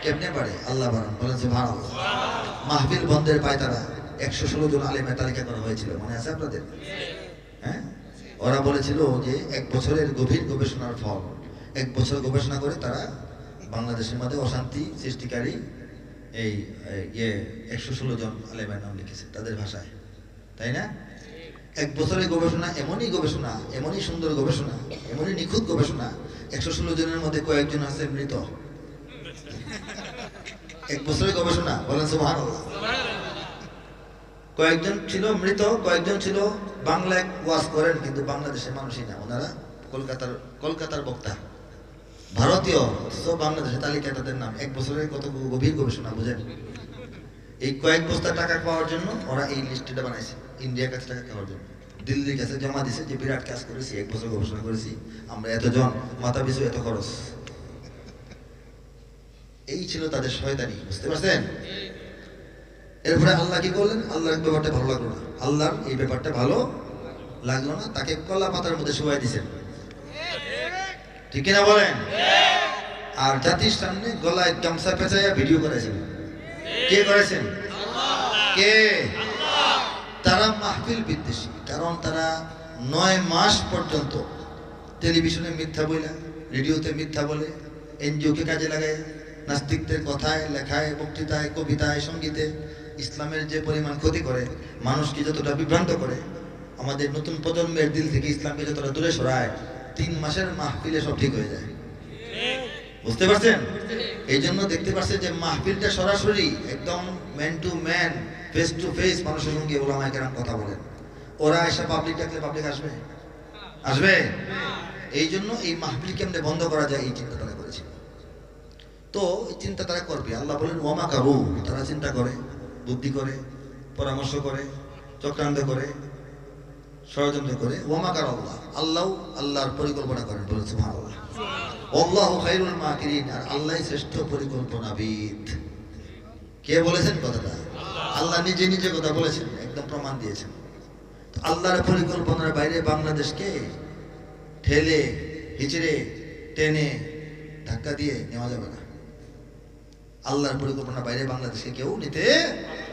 কেমনে বাড়ে? আল্লাহ বাড়ান। বলেন সুবহানাল্লাহ। মাহফিল বন্ধের পায়তারা 116 জন আলেমের তালিকা করা হয়েছিল, মনে আছে আপনাদের? হ্যাঁ, ওরা বলেছিল যে 1 বছরের গভীর গবেষণার ফল, 1 বছর গবেষণা করে তারা বাংলাদেশের মধ্যে অশান্তি সৃষ্টিকারী এই 116 জন আলেমের নাম লিখেছে তাদের ভাষায়, তাই না? 1 বছরের গবেষণা, এমনই গবেষণা, এমনই সুন্দর গবেষণা, এমনই নিখুঁত গবেষণা, 116 জনের মধ্যে কয়েকজন আছে মৃত। 1 বছরের গবেষণা। বলেন সুবহানাল্লাহ। কয়েকজন ছিল মৃত, কয়েকজন ছিল বাংলায় ওয়াজ করেন, কিন্তু বাংলাদেশের মানুষই না, ওনারা কলকাতার বক্তা, ভারতীয়, বাংলাদেশের তালিকায় তাদের নাম। 1 বছরের কত গভীর গবেষণা বুঝেন? এই কয়েক বস্তা টাকা পাওয়ার জন্য ওরা এই লিস্টটা বানাইছে, ইন্ডিয়ার কাছে টাকা খাওয়ার জন্য। দিল্লির কাছে জমা দিছে যে বিরাট কাজ করেছি, 1 বছর গবেষণা করেছি, আমরা এতজন, মাথা পিছু এত খরচ। এই ছিল তাদের শয়তানি, বুঝতে পারছেন? এরপরে আল্লাহ কি করলেন? আল্লাহর ব্যাপারটা ভালো লাগলো না, আল্লাহর এই ব্যাপারটা ভালো লাগলো না, তাকে কলা পাতার মধ্যে শুয়াই দিয়েছেন। ঠিক কিনা বলেন? আর জাতির সামনে গলায় গামছা পেঁচাইয়া ভিডিও করেছেন। কে করেছেন? কে? তারা মাহফিল বিদ্বেষী, কারণ তারা 9 মাস পর্যন্ত টেলিভিশনে মিথ্যা বলে, রেডিওতে মিথ্যা বলে, এনজিওকে কাজে লাগায়, নাস্তিকদের কথায়, লেখায়, বক্তৃতায়, কবিতায়, সঙ্গীতে ইসলামের যে পরিমাণ ক্ষতি করে, মানুষকে যতটা বিভ্রান্ত করে, আমাদের নতুন প্রজন্মের দিল থেকে ইসলামকে যতটা দূরে সরায়, 3 মাসের মাহফিলে সব ঠিক হয়ে যায়। বুঝতে পারছেন? এই জন্য দেখতে পাচ্ছেন যে মাহফিলটা সরাসরি একদম man to man, face to face মানুষের সঙ্গে ওলামায়ে কেরাম কথা বলেন। ওরা এসে পাবলিক ডাকলে পাবলিক আসবে? আসবে? এই জন্য এই মাহফিল কেমনে বন্ধ করা যায় এই চিন্তা তারা করেছিল। তো এই চিন্তা তারা করবে। আল্লাহ বলেন ওয়া কারু, তারা চিন্তা করে, বুদ্ধি করে, পরামর্শ করে, চক্রান্ত করে, ষড়যন্ত্র করে। ওয়া কার আল্লাহ, আল্লাহ আল্লাহর পরিকল্পনা করেন। বলেন সুবহানাল্লাহ। আল্লাহু খায়রুল মাকিরিন, আর আল্লাহই শ্রেষ্ঠ পরিকল্পনাবিদ। কে বলেছেন কথাটা? আল্লাহ নিজে নিজে কথা বলেছেন, একদম প্রমাণ দিয়েছেন। আল্লাহর পরিকল্পনার বাইরে বাংলাদেশকে ঠেলে হিচড়ে টেনে ধাক্কা দিয়ে নেওয়া যাবে না। আল্লাহর পরিকল্পনার বাইরে বাংলাদেশকে কেউ নিতে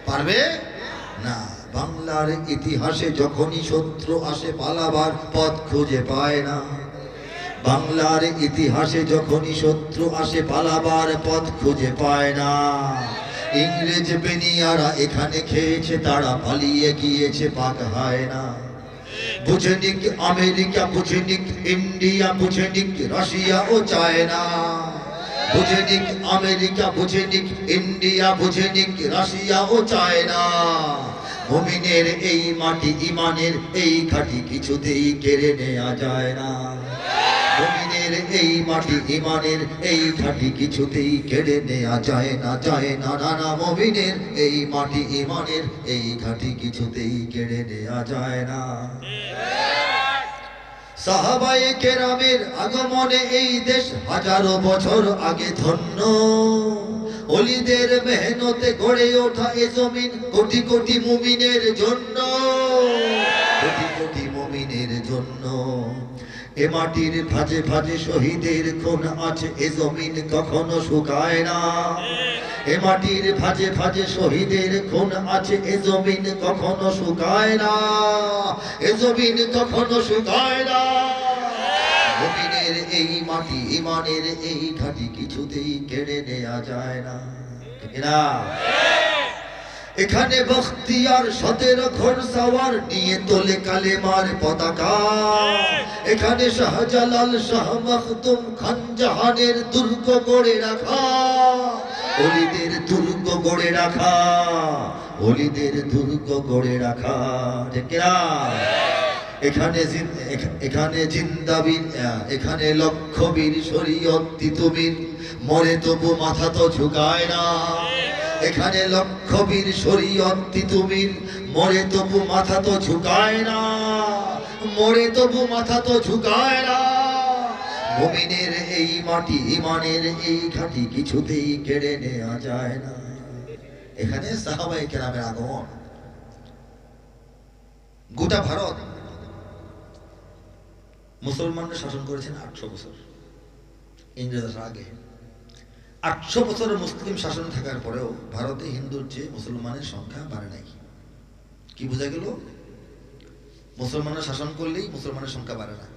পারবে না। বাংলার ইতিহাসে যখনই শত্রু আসে পালাবার পথ খুঁজে পায় না। বাংলার ইতিহাসে যখনই শত্রু আসে পালাবার পথ খুঁজে পায় না। ইংরেজ বেনিয়ারা এখানে খেয়েছে, তারা পালিয়ে গিয়েছে পাক হয় না। বুঝে নিক আমেরিকা, বুঝে নিক ইন্ডিয়া, বুঝে নিক রাশিয়া ও চায়না। বুঝে নিক আমেরিকা, বুঝে নিক ইন্ডিয়া, বুঝে নিক রাশিয়া ও চায়না। মুমিনের এই মাটি, ইমানের এই ঘাঁটি কিছুতেই কেড়ে নেওয়া যায় না। মুমিনের এই মাটি, ইমানের এই ঘাঁটি কিছুতেই কেড়ে নেওয়া যায় না, যায় না, না না। মুমিনের এই মাটি, ইমানের এই ঘাঁটি কিছুতেই কেড়ে নেওয়া যায় না। সাহাবায়ে কেরামের আগমনে এই দেশ হাজারো বছর আগে ধন্য। ওলিদের মেহনতে গড়ে ওঠা এ জমিন কোটি কোটি মুমিনের জন্য, কোটি কোটি মুমিনের জন্য। এ মাটির ভাজে ভাজে শহীদের খুন আছে, এ জমিন কখনো শুকায় না। এ মাটির ভাজে ভাজে শহীদের খুন আছে, এ জমিন কখনো শুকায় না, এ জমিন কখনো শুকায় না। মুমিনের এই মাটি, ইমানের এই ঘাটি কিছুতেই কেড়ে নেওয়া যায় না, ঠিক না? এখানে বখতিয়ার 17 ঘোড়সওয়ার নিয়ে তোলে কালেমার পতাকা। এখানে শাহজালাল, শাহ মখদুম, খান জাহানের দুর্গ গড়ে রাখা, ওলিদের দুর্গ গড়ে রাখা, ওলিদের দুর্গ গড়ে রাখা, ঠিক না? এখানে জিন্দাবীর, এখানে লক্ষবীর শরীয়ত তিতুমির, মরে তবু মাথা তো ঝুঁকায় না। এখানে লক্ষবীর শরীয়ত তিতুমির, মরে তবু মাথা তো ঝুঁকায় না, মরে তবু মাথা তো ঝুঁকায় না। মুমিনের এই মাটি, ইমানের এই ঘাটি কিছুতেই কেড়ে নেওয়া যায় না। এখানে সাহাবায়ে কেরামের আগমন। গোটা ভারত মুসলমানরা শাসন করেছেন 800 বছর ইংরেজদের আগে। 800 বছরের মুসলিম শাসন থাকার পরেও ভারতে হিন্দুর চেয়ে মুসলমানের সংখ্যা বাড়ে নাই। কি বোঝা গেল? মুসলমানরা শাসন করলেই মুসলমানের সংখ্যা বাড়ে না,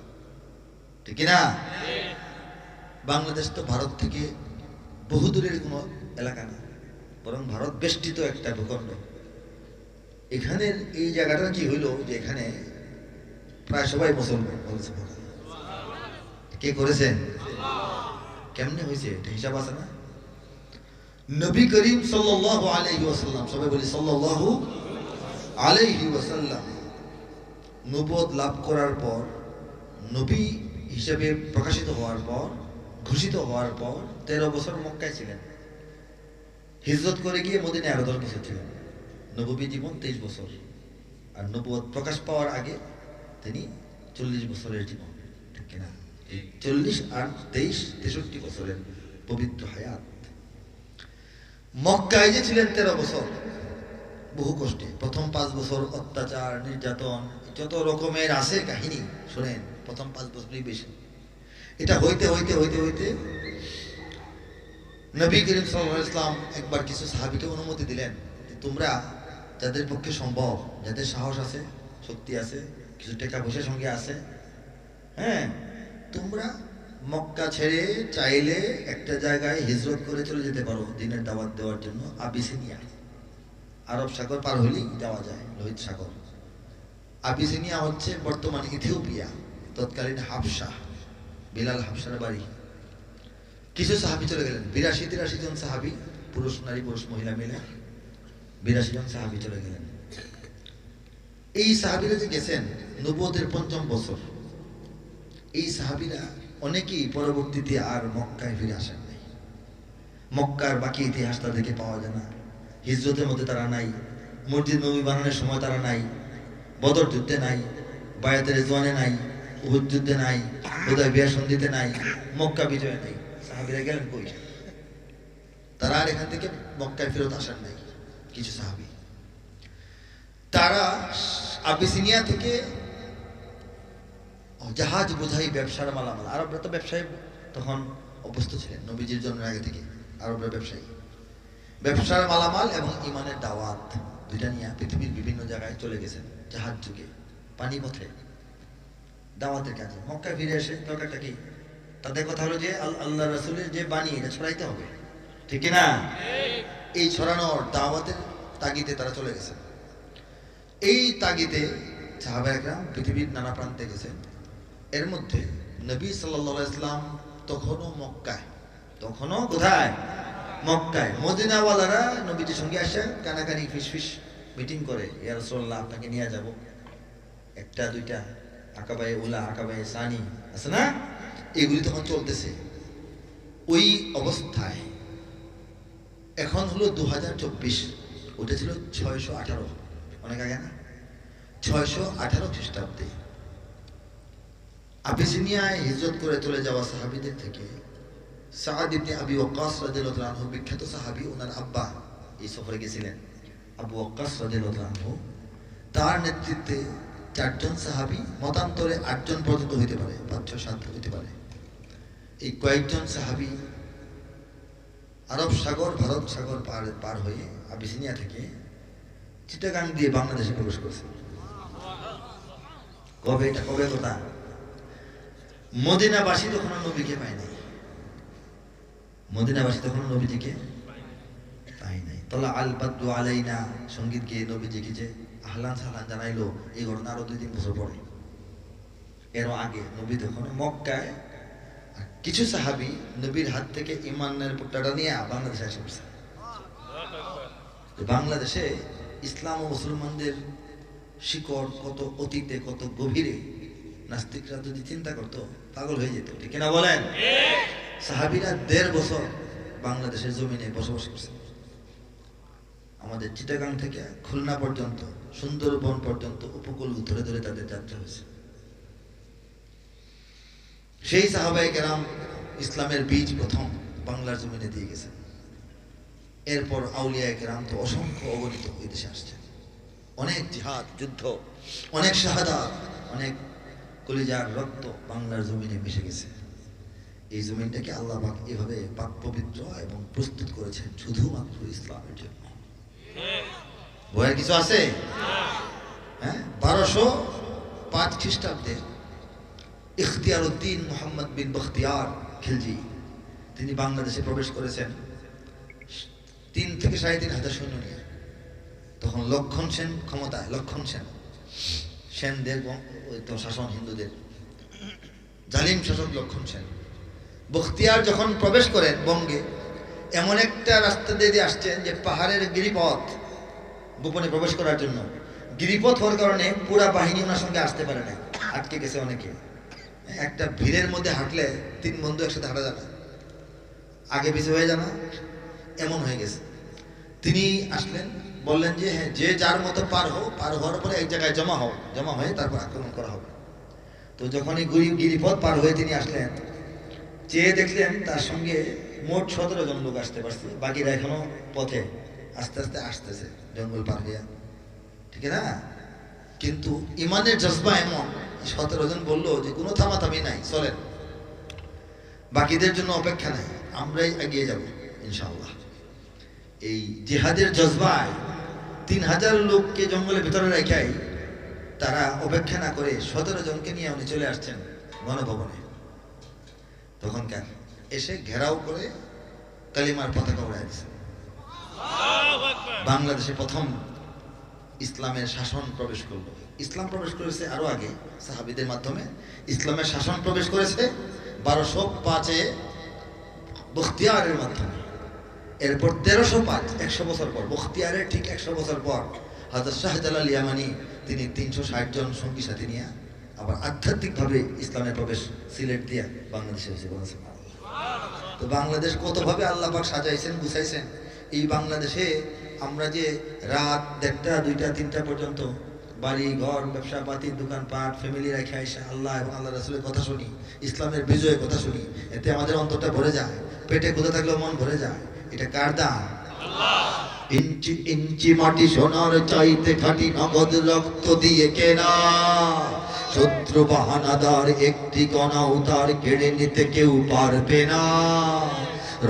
ঠিক না? বাংলাদেশ তো ভারত থেকে বহু দূরের কোনো এলাকা না, বরং ভারত বেষ্টিত একটা ভূখণ্ড। এখানের এই জায়গাটা কি হইল যে এখানে প্রায় সবাই মুসলমান। কে করেছেন? কেমনে হয়েছে এটা হিসাব আছে না? নবী করিম সাল্লাল্লাহু আলাইহি ওয়াসাল্লাম, সবাই বলি সাল্লাল্লাহু আলাইহি ওয়াসাল্লাম, নবুয়ত লাভ করার পর, নবী হিসেবে প্রকাশিত হওয়ার পর, ঘোষিত হওয়ার পর 13 বছর মক্কায় ছিলেন। হিজরত করে গিয়ে মদিনায় আরো 10 বছর ছিলেন। নববী জীবন 23 বছর, আর নবুয়ত প্রকাশ পাওয়ার আগে তিনি 40 বছরের জীবন, ঠিক কিনা? 40 আর 23, 63 বছরের পবিত্র হায়াত। মক্কায় যে ছিলেন 13 বছর, বহু কষ্টে। প্রথম 5 বছর অত্যাচার, নির্যাতন, যত রকমের আছে কাহিনী শোনেন। প্রথম 5 বছরই বেশি। এটা হইতে হইতে হইতে হইতে নবী করিম সাল্লাল্লাহু আলাইহি ওয়াসাল্লাম একবার কিছু সাহাবীকে অনুমতি দিলেন, তোমরা যাদের পক্ষে সম্ভব, যাদের সাহস আছে, শক্তি আছে, কিছু টাকা পয়সা সঙ্গে আছে, হ্যাঁ, তোমরা মক্কা ছেড়ে চাইলে একটা জায়গায় হিজরত করে চলে যেতে পারো দিনের দাওয়াত দেওয়ার জন্য। আবিসিনিয়া, আরব সাগর পার হলেই যাওয়া যায়, লোহিত সাগর। আবিসিনিয়া হচ্ছে বর্তমান ইথিওপিয়া, তৎকালীন হাবশা, বিলাল হাবশার বাড়ি। কিছু সাহাবী চলে গেলেন, 82-83 জন সাহাবী, পুরুষ নারী পুরুষ মহিলা মিলে 82 জন সাহাবী চলে গেলেন। এই সাহাবীরা যে গেছেন নবুয়তের 5ম বছর, এই সাহাবীরা অনেকেই পরবর্তীতে আর মক্কায় ফিরে আসেন নাই। মক্কার বাকি ইতিহাস তাদেরকে পাওয়া যায় না। হিজরতের মধ্যে তারা নাই, মসজিদ নবী বানানোর সময় তারা নাই, বদর যুদ্ধে নাই, বায়াতে রিজওয়ানে নাই, উহুদ যুদ্ধে নাই, হুদায়বিয়া সন্ধিতে নাই, মক্কা বিজয়ে নাই। সাহাবীরা গেলেন কই? তারা আর এখান থেকে মক্কায় ফেরত আসেন নাই। কিছু সাহাবী তারা আবিসিনিয়া থেকে জাহাজ বোঝাই ব্যবসার মালামাল, আরবরা তো ব্যবসায় তখন অভ্যস্ত ছিলেন, নবীজির জন্মের আগে থেকে আরবরা ব্যবসায়ী, ব্যবসার মালামাল এবং ইমানের দাওয়াত দুইটা নিয়ে পৃথিবীর বিভিন্ন জায়গায় চলে গেছেন জাহাজ যুগে, পানি পথে দাওয়াতের কাজে। মক্কায় ফিরে এসে দরকারটা কি? তাদের কথা হলো যে আল্লাহ রাসূলের যে বাণী এটা ছড়াইতে হবে, ঠিক না? এই ছড়ানোর দাওয়াতের তাগিদে তারা চলে গেছেন। এই তাগিদে সাহাবায়ে কেরাম পৃথিবীর নানা প্রান্তে গেছেন। এর মধ্যে নবী সাল্লাল্লাহু আলাইহি ওয়াসাল্লাম তখনও মক্কায়, তখনও কোথায়? মক্কায়। মদিনাওয়ালারা নবীজির সঙ্গে আসে কানাকানি ফিসফিস মিটিং করে, ইয়া রাসূলুল্লাহ আপনাকে নিয়ে যাব, একটা দুইটা আকাবায়ে উলা, আকাবায়ে সানি আছে না, এগুলি তখন চলতেছে। ওই অবস্থায় এখন হলো 2024, ওটা ছিল 618, অনেক আগে না, 618 সাআদ ইবনে আবি ওয়াক্কাস রাদিয়াল্লাহু তাআলা আনহু বিখ্যাত সাহাবী, ওনার আব্বা এই সফরে গেছিলেন আবু ওয়াক্কাস রাদিয়াল্লাহু তাআলা আনহু। তার নেতৃত্বে 4 জন সাহাবী, মতান্তরে 8 জন পর্যন্ত হইতে পারে, 5, 6, 7 হইতে পারে। এই কয়েকজন সাহাবী আরব সাগর, ভারত সাগর পার হয়ে আবিসিনিয়া থেকে চিটাগাং দিয়ে বাংলাদেশে প্রবেশ করেছে। কবে কথা? মদিনাবাসী তখন নবীকে পায় নাই, মদিনাবাসী তখন নবীজিকে পায় নাই। তলা আল বাদু আলাইনা সঙ্গীত গিয়ে নবীজিকে যে আহলান সাহলান জানাইলো, এই ঘটনা আরো 2-3 বছর পরে। এর আগে নবী তখন মক্কায়, কিছু সাহাবী নবীর হাত থেকে ইমানের পুট্টাটা নিয়ে বাংলাদেশে এসে পড়ছে। বাংলাদেশে ইসলাম ও মুসলমানদের শিকড় কত অতীতে, কত গভীরে, নাস্তিকরা যদি চিন্তা করতো পাগল হয়ে যেত, ঠিক না বলেন? সাহাবীরা 1.5 বছর বাংলাদেশের জমিনে বসবাস করছে। আমাদের চিটাগাং থেকে খুলনা পর্যন্ত, সুন্দরবন পর্যন্ত উপকূল ধরে ধরে তাদের যাত্রা হয়েছে। সেই সাহাবায়ে কেরাম ইসলামের বীজ প্রথম বাংলার জমিনে দিয়ে গেছে। এরপর আউলিয়ায়ে কেরাম তো অসংখ্য অগণিত এই দেশে আসছেন। অনেক জিহাদ, যুদ্ধ, অনেক শাহাদাত, অনেক কলিজার রক্ত বাংলার জমিনে মিশে গেছে। এই জমিনটাকে আল্লাহ পাক এভাবে পাক পবিত্র এবং প্রস্তুত করেছেন শুধুমাত্র ইসলামের জন্য। ভয়ের কিছু আছে? হ্যাঁ, 1205 খ্রিস্টাব্দে ইখতিয়ারউদ্দিন মুহাম্মদ বিন বখতিয়ার খিলজি তিনি বাংলাদেশে প্রবেশ করেছেন 3 থেকে 3,500 সৈন্য নিয়ে। তখন লক্ষণ সেন ক্ষমতায়, লক্ষণ সেনদের তো শাসন, হিন্দুদের জালিম শাসক লক্ষণ সেন। বখতিয়ার যখন প্রবেশ করেন বঙ্গে, এমন একটা রাস্তা দিয়ে আসছেন যে পাহাড়ের গিরিপথ, গোপনে প্রবেশ করার জন্য গিরিপথ হওয়ার কারণে পুরা বাহিনী ওনার সঙ্গে আসতে পারে না, আটকে গেছে অনেকে। একটা ভিড়ের মধ্যে হাঁটলে 3 বন্ধু একসাথে হাঁটা যায় না, আগে পিছু হয়ে যায় না, এমন হয়ে গেছে। তিনি আসলেন, বললেন যে হ্যাঁ, যে যার মতো পার হওয়ার পরে এক জায়গায় জমা হয়ে তারপর আক্রমণ করা হবে। তো যখনই গিরিপথ পার হয়ে তিনি আসলেন, চেয়ে দেখলেন তার সঙ্গে মোট 17 জন লোক আসতে পারছে, বাকিরা এখনো পথে আস্তে আস্তে আসতেছে জঙ্গল পার হইয়া, ঠিক না? কিন্তু ইমানের জজবা এমন, 17 জন বললো যে কোনো থামাথামি নাই, চলেন, বাকিদের জন্য অপেক্ষা নাই, আমরাই এগিয়ে যাব ইনশাআল্লাহ। এই জিহাদের জজবায় 3000 লোককে জঙ্গলের ভিতরে রেখাই তারা অপেক্ষা না করে 17 জনকে নিয়ে উনি চলে আসছেন গণভবনে। তখনকার এসে ঘেরাও করে কালিমার পতাকা উড়াই দিয়েছে। বাংলাদেশে প্রথম ইসলামের শাসন প্রবেশ করলো। ইসলাম প্রবেশ করেছে আরো আগে সাহাবীদের মাধ্যমে, ইসলামের শাসন প্রবেশ করেছে 1205-এ বখতিয়ারের মাধ্যমে। এরপর 1305, 100 বছর পর, বখতিয়ারের ঠিক 100 বছর পর হযরত শাহজালাল ইয়ামানি তিনি 360 জন সঙ্গী সাথী নিয়ে আবার আধ্যাত্মিকভাবে ইসলামের প্রবেশ সিলেট দিয়ে বাংলাদেশে এসে বলেছেন। তো বাংলাদেশ কতভাবে আল্লাহ পাক সাজাইছেন, গুছাইছেন। এই বাংলাদেশে আমরা যে রাত 1টা, 2টা, 3টা পর্যন্ত বাড়ি ঘর, ব্যবসা পাতি, দোকানপাট, ফ্যামিলি রেখে এসে আল্লাহ এবং আল্লাহ রাসূলের কথা শুনি, ইসলামের বিজয়ের কথা শুনি, এতে আমাদের অন্তরটা ভরে যায়, পেটে ক্ষুধা থাকলেও মন ভরে যায়। এটা কার দান? আল্লাহ। ইঞ্চি ইঞ্চি মাটি সোনার চাইতে খাঁটি নগদ রক্ত দিয়ে কেনা, শত্রু বাহানাদার একটি কণা উতার কেড়ে নিতে কেউ পারবে না।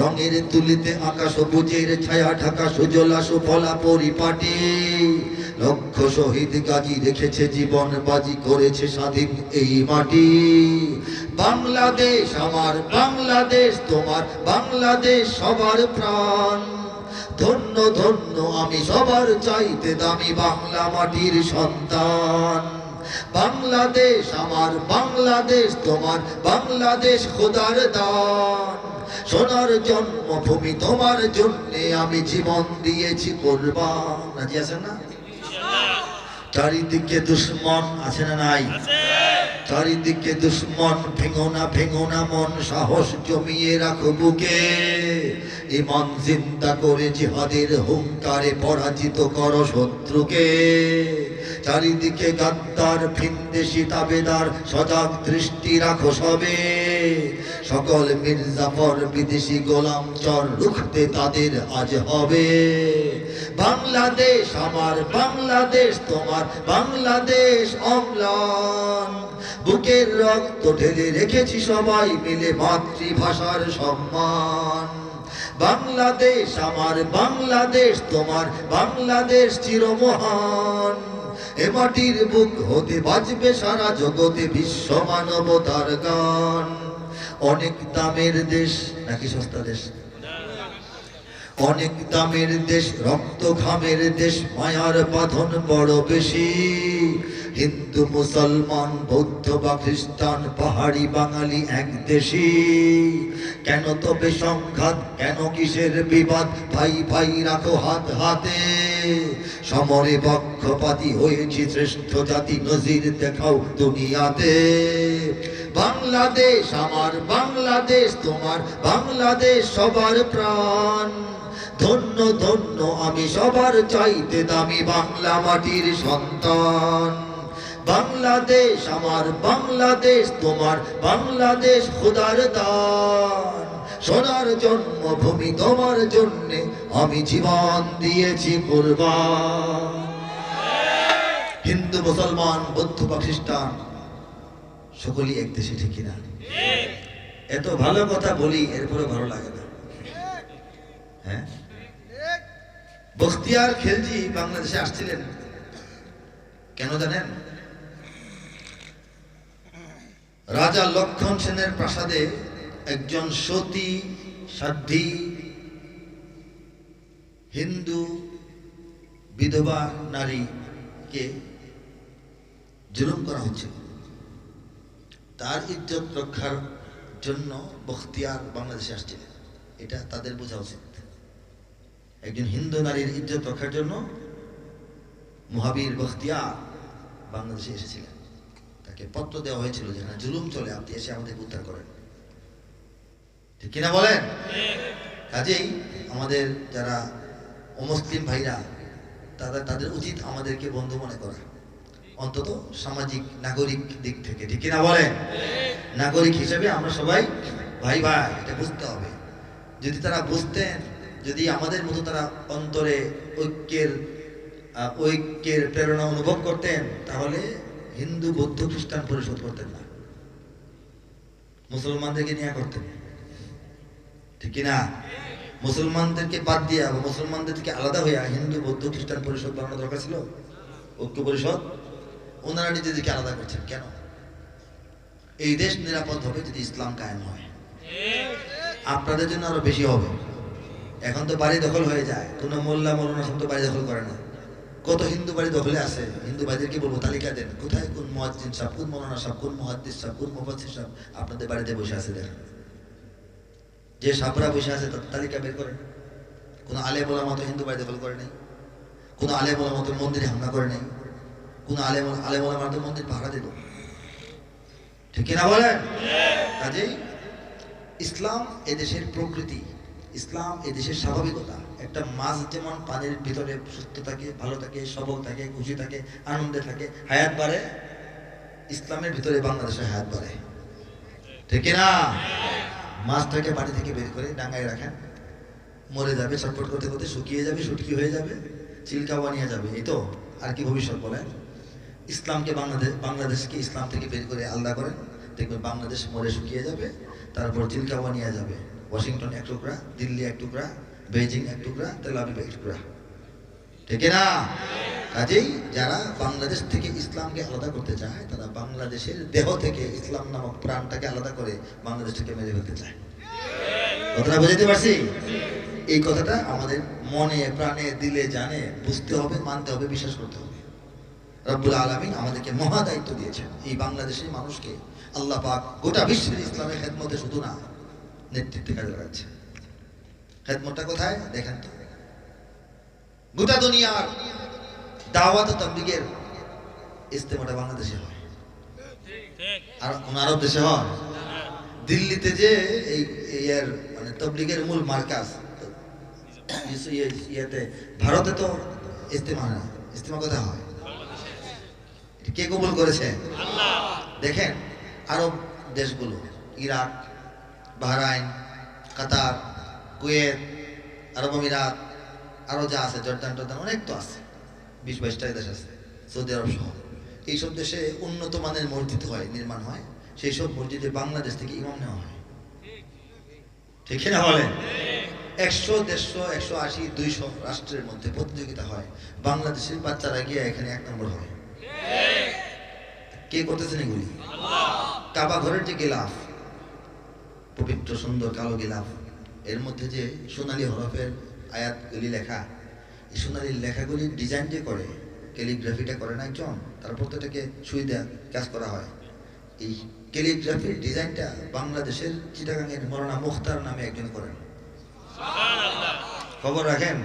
রঙের তুলিতে আকাশ সবুজের ছায়া ঢাকা সুজলা সুফলা পরিপাটি, লক্ষ শহীদ গাজী রেখেছে জীবন বাজি, করেছে স্বাধীন এই মাটি। বাংলাদেশ আমার, বাংলাদেশ তোমার, বাংলাদেশ সবার প্রাণ। ধন্য ধন্য আমি সবার চাইতে দামি বাংলা মাটির সন্তান। বাংলাদেশ আমার, বাংলাদেশ তোমার, বাংলাদেশ খোদার দান। সোনার জন্মভূমি তোমার জন্যে আমি জীবন দিয়েছি কোরবান। রাজি আছেন না? চারিদিকে দুশ্মন আছে না নাই? চারিদিকে দুশ্মন, ভেঙো না মন, সাহস জমিয়ে রাখো বুকে। ইমান জিন্দা করে জিহাদের হুঙ্কারে পরাজিত করো শত্রুকে। চারিদিকে গাদ্দার ভিনদেশি তাবেদার, সজাগ দৃষ্টি রাখো সবে। সকল মির্জাফর বিদেশি গোলাম চর, রুখতে তাদের আজ হবে। বাংলাদেশ আমার, বাংলাদেশ তোমার, বাংলাদেশ অম্লান। বুকের রক্ত ঢেলে রেখেছি সবাই মিলে মাতৃভাষার সম্মান। বাংলাদেশ আমার, বাংলাদেশ তোমার, বাংলাদেশ চিরমহান। এ মাটির বুক হতে বাজবে সারা জগতে বিশ্ব মানবতার গান। অনেক দামের দেশ নাকি সস্তা দেশ? অনেক দামের দেশ, রক্ত ঘামের দেশ, মায়ার বাঁধন বড় বেশি। হিন্দু মুসলমান বৌদ্ধ বা খ্রিস্টান পাহাড়ি বাঙালি এক দেশি। কেন তবে সংঘাত, কেন কিসের বিবাদ? ভাই ভাই রাখো হাত হাতে। সমরে পক্ষপাতী হয়েছি শ্রেষ্ঠ জাতি, নজির দেখাও দুনিয়াতে। বাংলাদেশ আমার, বাংলাদেশ তোমার, বাংলাদেশ সবার প্রাণ। ধন্য ধন্য আমি সবার চাইতে দামি বাংলা মাটির সন্তান। বাংলাদেশ আমার, বাংলাদেশ তোমার, বাংলাদেশ খোদার দান। সোনার জন্মভূমি তোমার জন্যে আমি জীবন দিয়েছি কুরবান। হিন্দু মুসলমান বৌদ্ধ বা খ্রিস্টান সকলেই এক দেশে, ঠিক কিনা? এত ভালো কথা বলি এরপরে ভালো লাগে না। হ্যাঁ, বখতিয়ার খিলজি বাংলাদেশে আসছিলেন কেন জানেন? রাজা লক্ষণ সেনের প্রাসাদে একজন সতী সাধ্বী হিন্দু বিধবা নারীকে জুলুম করা হচ্ছে। তার ইজ্জত রক্ষার জন্য বখতিয়ার বাংলাদেশে আসছিলেন, এটা তাদের বোঝা উচিত। একজন হিন্দু নারীর ইজ্জত রক্ষার জন্য মহাবীর বখতিয়ার বাংলাদেশে এসেছিলেন। তাকে পত্র দেওয়া হয়েছিল যে হ্যাঁ, জুলুম চলে, আপনি এসে আমাদের উদ্ধার করেন, ঠিক কিনা বলেন? কাজেই আমাদের যারা অমুসলিম ভাইরা, তাদের উচিত আমাদেরকে বন্ধু মনে করা, অন্তত সামাজিক নাগরিক দিক থেকে, ঠিক কিনা বলেন? নাগরিক হিসেবে আমরা সবাই ভাই ভাই, এটা বুঝতে হবে। যদি তারা বুঝতেন, যদি আমাদের মতো তারা অন্তরে ঐক্যের প্রেরণা অনুভব করতেন, তাহলে হিন্দু বৌদ্ধ খ্রিস্টান পরিশোধ করতেন না, মুসলমানদেরকে নিয়ে করতেন, ঠিক কিনা? মুসলমানদেরকে বাদ দিয়ে বা মুসলমানদের থেকে আলাদা হইয়া হিন্দু বৌদ্ধ খ্রিস্টান পরিষদ বানানো দরকার ছিল, ঐক্য পরিষদ। ওনারা নিজেদেরকে আলাদা করছেন কেন? এই দেশ নিরাপদ হবে যদি ইসলাম কায়েম হয়। আপনাদের জন্য আরো বেশি হবে। এখন তো বাড়ি দখল হয়ে যায়, কোন মোল্লা মৌলানা সব তো বাড়ি দখল করে না। কত হিন্দু বাড়ি দখলে আছে, হিন্দু ভাইদেরকে বলবো তালিকা দেন, কোথায় কোন মুয়াজ্জিন সাহেব, কোন মৌলানা সাহেব, কোন মুহাদ্দিস সাহেব, কোন মুফাসসির সাহেব আপনাদের বাড়িতে বসে আছে দেখেন। যে সাবরা বসে আছে তার তালিকা বের করেন। কোন আলেম ওলামা তো হিন্দু বাড়ি দখল করে নাই, কোন আলেম ওলামা তো মন্দিরে হামলা করে নাই, কোন আলেম ওলামা তো মন্দির পাহারা দিল, ঠিক কিনা বলেন? কাজেই ইসলাম এদেশের প্রকৃতি, ইসলাম এদেশের স্বাভাবিকতা। একটা মাছ যেমন পানির ভিতরে সুস্থ থাকে, ভালো থাকে, সবল থাকে, খুশি থাকে, আনন্দে থাকে, হায়াত বাড়ে, ইসলামের ভিতরে বাংলাদেশে হায়াত বাড়ে, ঠিক কিনা? মাছটাকে পানি থেকে বের করে ডাঙায় রাখেন, মরে যাবে ছটফট করতে করতে, শুকিয়ে যাবে, শুটকি হয়ে যাবে, চিল্কা বানিয়ে যাবে, এই তো। আর কি ভবিষ্যৎ বলেন? ইসলামকে বাংলাদেশকে ইসলাম থেকে বের করে আলাদা করেন, দেখবেন বাংলাদেশ মরে শুকিয়ে যাবে, তারপর চিল্কা বানিয়ে যাবে। ওয়াশিংটন এক টুকরা, দিল্লি এক টুকরা, বেইজিং এক টুকরা, তেল আবিব এক টুকরা, ঠিক না? কাজেই যারা বাংলাদেশ থেকে ইসলামকে আলাদা করতে চায়, তারা বাংলাদেশের দেহ থেকে ইসলাম নামক প্রাণটাকে আলাদা করে বাংলাদেশটাকে মেরে ফেলতে চায়। কথাটা বুঝতে পারছি? এই কথাটা আমাদের মনে, প্রাণে, দিলে, জানে বুঝতে হবে, মানতে হবে, বিশ্বাস করতে হবে। রব্বুল আলামিন আমাদেরকে মহা দায়িত্ব দিয়েছেন। এই বাংলাদেশের মানুষকে আল্লাহ পাক গোটা বিশ্বের ইসলামের খেদমতে শুধু না, নেতৃত্বে কাজে লাগাচ্ছে। খেদমতটা কোথায় দেখেন তো? গোটা দুনিয়ার দাওয়াত ও তাবলীগের ইজতেমাটা বাংলাদেশে হয়, আর আরব দেশে হয়। দিল্লিতে যে এই মানে তাবলীগের মূল মার্কাজ, ভারতে তো ইজতেমা না, ইজতেমা কোথায় হয়? কে কবুল করেছে? আল্লাহ। দেখেন আরব দেশগুলো, ইরাক, বাহরাইন, কাতার, কুয়েত, আরব আমিরাত, আরো যা আছে, জর্দান টর্দান, অনেক তো আছে, 20-22টা দেশ আছে, সৌদি আরব সহ। এইসব দেশে উন্নত মানের মসজিদ হয়, নির্মাণ হয়। সেই সব মসজিদে বাংলাদেশ থেকে ইমাম নেওয়া হয়, ঠিক না বলেন? 100, 150, 180, 200 রাষ্ট্রের মধ্যে প্রতিযোগিতা হয়, বাংলাদেশের বাচ্চারা গিয়ে এখানে 1 নম্বর হয়। কে করতেছেন এগুলি? কাবা ঘরের যে গিলাফ, পবিত্র সুন্দর কালো গিলাফ, এর মধ্যে যে সোনালী হরফের আয়াতগুলি লেখা, এই সোনালী লেখাগুলির ডিজাইন যে করে, ক্যালিগ্রাফিটা করে না একজন, তারপর তো এটাকে সুই দেওয়া কাজ করা হয়। এই ক্যালিগ্রাফির ডিজাইনটা বাংলাদেশের চিটাগাংয়ের মৌলানা মুখতার নামে একজন করেন। খবর রাখেন।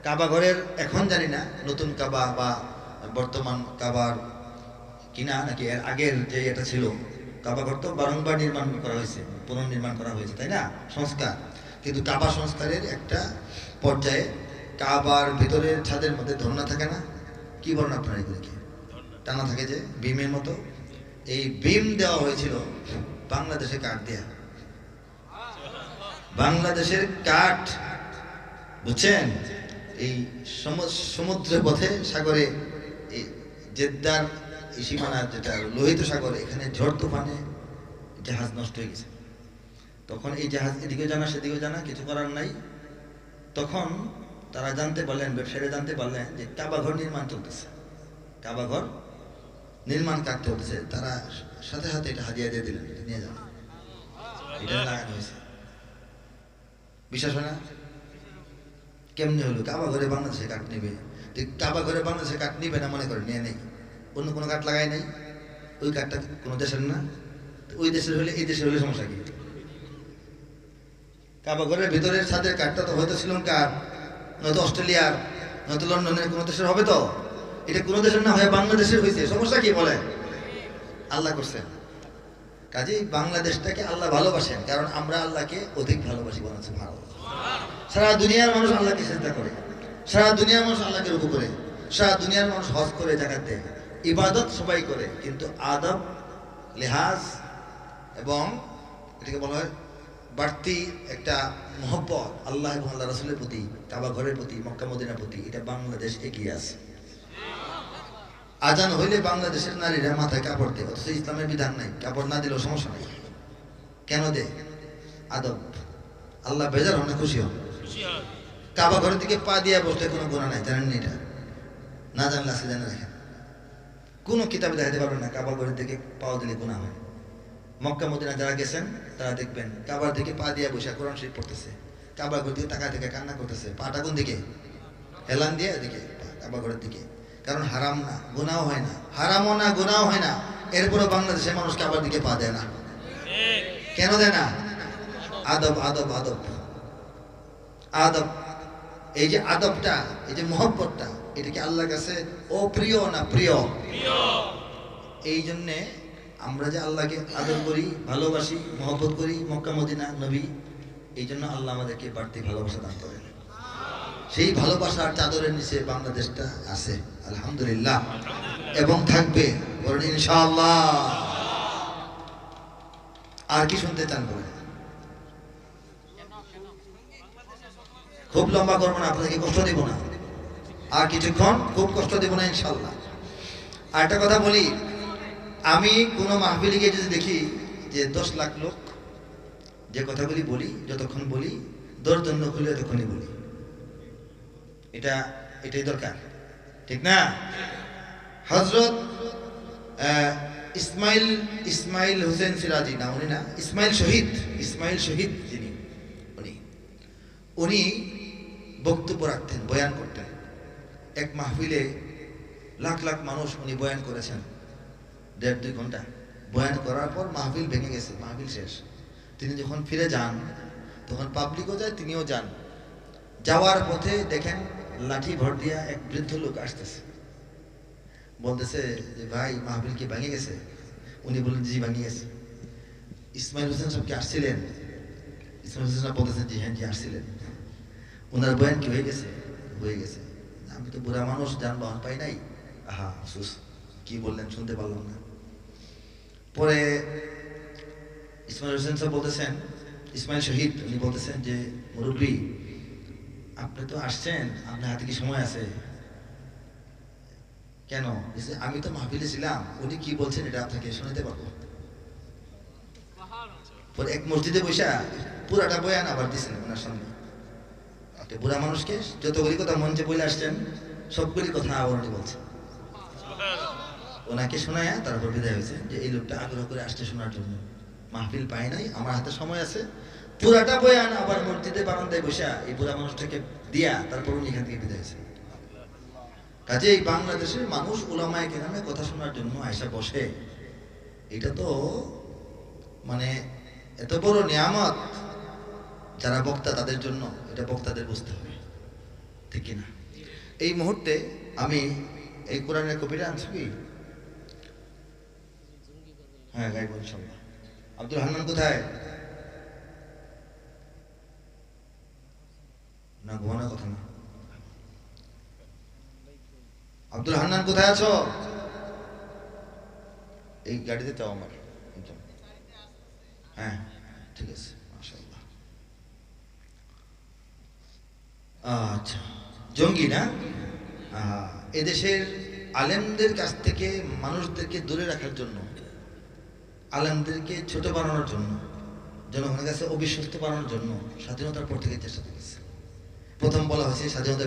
কাবা ঘরের এখন জানি না নতুন কাবা বা বর্তমান কাবার কিনা নাকি এর আগের যে এটা ছিল, কাবা ঘর তো বারংবার নির্মাণ করা হয়েছে, পুনর্নির্মাণ করা হয়েছে, তাই না? সংস্কার। কিন্তু কাবা সংস্কারের একটা পর্যায়ে কাবার ভিতরের ছাদের মধ্যে ধর্ণা থাকে না, কি বলেন আপনারা এগুলিকে? টানা থাকে যে বিমের মতো, এই বিম দেওয়া হয়েছিল বাংলাদেশে কাঠ দেয়া, বাংলাদেশের কাঠ, বুঝছেন? এই সমুদ্র পথে সাগরে, এই জেদ্দার এই সীমানা যেটা লোহিত সাগরে, এখানে ঝড় তুফানে জাহাজ নষ্ট হয়ে গেছে। তখন এই জাহাজ এদিকেও জানা সেদিকেও জানা, কিছু করার নাই। তখন তারা জানতে পারলেন, ব্যবসায়ীরা জানতে পারলেন যে কাবা ঘর নির্মাণ চলতেছে, কাবা ঘর নির্মাণ কাজ চলতেছে। তারা সাথে সাথে এটা হাদিয়া দিয়ে দিলেন, নিয়ে যান, এটা লাগানো হয়েছে। বিশ্বাস হয় না? কেমনি হলো? কাবা ঘরে বাংলাদেশে কাঠ নিবে, কাবা ঘরে বাংলাদেশে কাঠ নিবে না মনে করে নিয়ে নেই, অন্য কোনো কাঠ লাগাই নাই, ওই কাঠটা কোনো দেশের না, ওই দেশের হলে এই দেশের হলে সমস্যা কি? কাবা ঘরের ভিতরের ছাদের কাঠটা তো হয়তো শ্রীলঙ্কার, নয়তো অস্ট্রেলিয়ার, নয়তো লন্ডনের কোনো দেশের হবে, তো এটা কোনো দেশের না হয়ে বাংলাদেশের হয়েছে, সমস্যা কি? বলে আল্লাহ করছেন। কাজেই বাংলাদেশটাকে আল্লাহ ভালোবাসেন, কারণ আমরা আল্লাহকে অধিক ভালোবাসি, বলেছে ভালো। সারা দুনিয়ার মানুষ আল্লাহকে চিন্তা করে, সারা দুনিয়ার মানুষ আল্লাহকে রুকু করে, সারা দুনিয়ার মানুষ হজ করে, জাকাত দেয়, ইবাদত সবাই করে, কিন্তু আদব, লেহাজ এবং এটাকে বলা হয় বাড়তি একটা মহব্বত আল্লাহ এবং আল্লাহ রাসূলের প্রতি, কাবা ঘরের প্রতি, মক্কা মদিনার প্রতি, এটা বাংলাদেশ এগিয়ে আছে। আজান হইলে বাংলাদেশের নারীরা মাথায় কাপড় দেয়, অথচ ইসলামের বিধান নাই, কাপড় না দিলেও সমস্যা নেই। কেন দে? আদব। আল্লাহ বেজার হন, খুশি হন। কাবা ঘরের দিকে পা দিয়ে বসলে কোনো গুনাহ নাই, জানেন এটা? না জানলে আজকে জানে রাখেন, কোনো কিতাবে দেখাতে পারবেন না কাবা ঘরের দিকে পা দিলে গুনাহ হয়। মক্কা মদিনা যারা গেছেন তারা দেখবেন কাবার দিকে পা দিয়ে বসে কোরআন শরীফ পড়তেছে, কাবা ঘর দিকে তাকা থেকে কান্না করতেছে, পাটা কোন দিকে? হেলান দিয়ে এদিকে, কাবা ঘরের দিকে। কারণ হারাম না, গুনাহ হয় না, হারামও না, গুনাহ হয় না, এরপরও বাংলাদেশের মানুষ কাবার দিকে পা দেয় না। কেন দেয় না? আদব, আদব, আদব, আদব। এই যে আদবটা, এই যে মহব্বতটা, এটা কি আল্লাহর কাছে অপ্রিয় না প্রিয়? এই জন্যে আমরা যে আল্লাহকে আদর করি, ভালোবাসি, মহব্বত করি, মক্কা মদিনা নবী, এই জন্য আল্লাহ আমাদেরকে বাড়তি ভালোবাসা দান করেন। সেই ভালোবাসার চাদরের নিচে বাংলাদেশটা আছে, আলহামদুলিল্লাহ, এবং থাকবে, বলেন ইনশাআল্লাহ। আর কি শুনতে চান বলেন? খুব লম্বা করবো না, আপনাদেরকে কষ্ট দেবো না, আর কিছুক্ষণ খুব কষ্ট দেবো না ইনশাআল্লাহ। আর একটা কথা বলি, আমি কোনো মাহফিলে গিয়ে যদি দেখি যে 10 লাখ লোক, যে কথাগুলি বলি, যতক্ষণ বলি, দরজন্য খুলে ততক্ষণই বলি, এটাই দরকার, ঠিক না? হযরত ইসমাইল হোসেন সিরাজি, না উনি না, ইসমাইল শহীদ যিনি, উনি বক্তব্য রাখতেন, বয়ান করতেন। এক মাহফিলে লাখ লাখ মানুষ উনি বয়ান করেছেন, 1.5-2 ঘন্টা বয়ান করার পর মাহফিল ভেঙে গেছে, মাহফিল শেষ। তিনি যখন ফিরে যান তখন পাবলিকও যায়, তিনিও যান। যাওয়ার পথে দেখেন লাঠি ভর দিয়া এক বৃদ্ধ লোক আসতেছে, বলতেছে যে ভাই মাহফিল কি ভেঙে গেছে? উনি বললেন জি ভেঙে গেছে। ইসমাইল হোসেন সাহেব কি আসছিলেন? ইসমাইল হোসেন সাহেব বলতেছেন জি হ্যাঁ, জি আসছিলেন। ওনার বয়ান কি হয়ে গেছে? হয়ে গেছে। আমি তো বুড়া মানুষ, যানবাহন পাই নাই, আহা আফসোস, কি বললেন শুনতে পারলাম না। পরে ইসমাইল হোসেন সাহেব বলতেছেন, ইসমাইল শহীদ, উনি বলতেছেন যে মুরব্বী আপনি তো আসছেন, আপনার হাতে কি সময় আছে? কেন? আমি তো মাহফিলে ছিলাম, উনি কি বলছেন এটা আপনাকে শোনাতে পারবো। পরে এক মসজিদে বসা পুরাটা বয়ান আবার দিচ্ছেন ওনার সামনে। একটা বুড়া মানুষকে যতগুলি কথা মঞ্চে বলে আসছেন সবগুলি কথা আবার উনি বলছেন। ওনাকে শোনায় তারপর বিদায় হয়েছে যে এই লোকটা আগ্রহ করে আসছে শোনার জন্য, মাহফিল পায় নাই, আমার হাতে সময় আছে। পুরাটা বয়ান আবার মসজিদে বারান্দায় বসা এই বুড়া মানুষটাকে দিয়া তারপর উনি এখান থেকে বিদায় হয়েছে। কাজেই বাংলাদেশের মানুষ উলামায়ে কেরামের কথা শোনার জন্য আয়সা বসে, এটা তো মানে এত বড় নিয়ামত যারা বক্তা তাদের জন্য, এটা বক্তাদের বুঝতে হবে, ঠিক কিনা? এই মুহূর্তে আমি এই কোরআনের কপিটা আনছি কি? হ্যাঁ গাইব ইনশাআল্লাহ। আব্দুল হান্নান কোথায়? না ঘুমানোর কথা না। আব্দুল হান্নান কোথায় আছো? এই গাড়িতে চাও আমার। হ্যাঁ ঠিক আছে, মাশাআল্লাহ। আচ্ছা, জঙ্গি না? এদেশের আলেমদের কাছ থেকে মানুষদেরকে দূরে রাখার জন্য, আলেমদেরকে ছোট বানানোর জন্য, জনগণের কাছে অবিশ্বস্ত বানানোর জন্য স্বাধীনতার পর থেকে চেষ্টা করেছে। প্রথম বলা হয়েছে স্বাধীনতা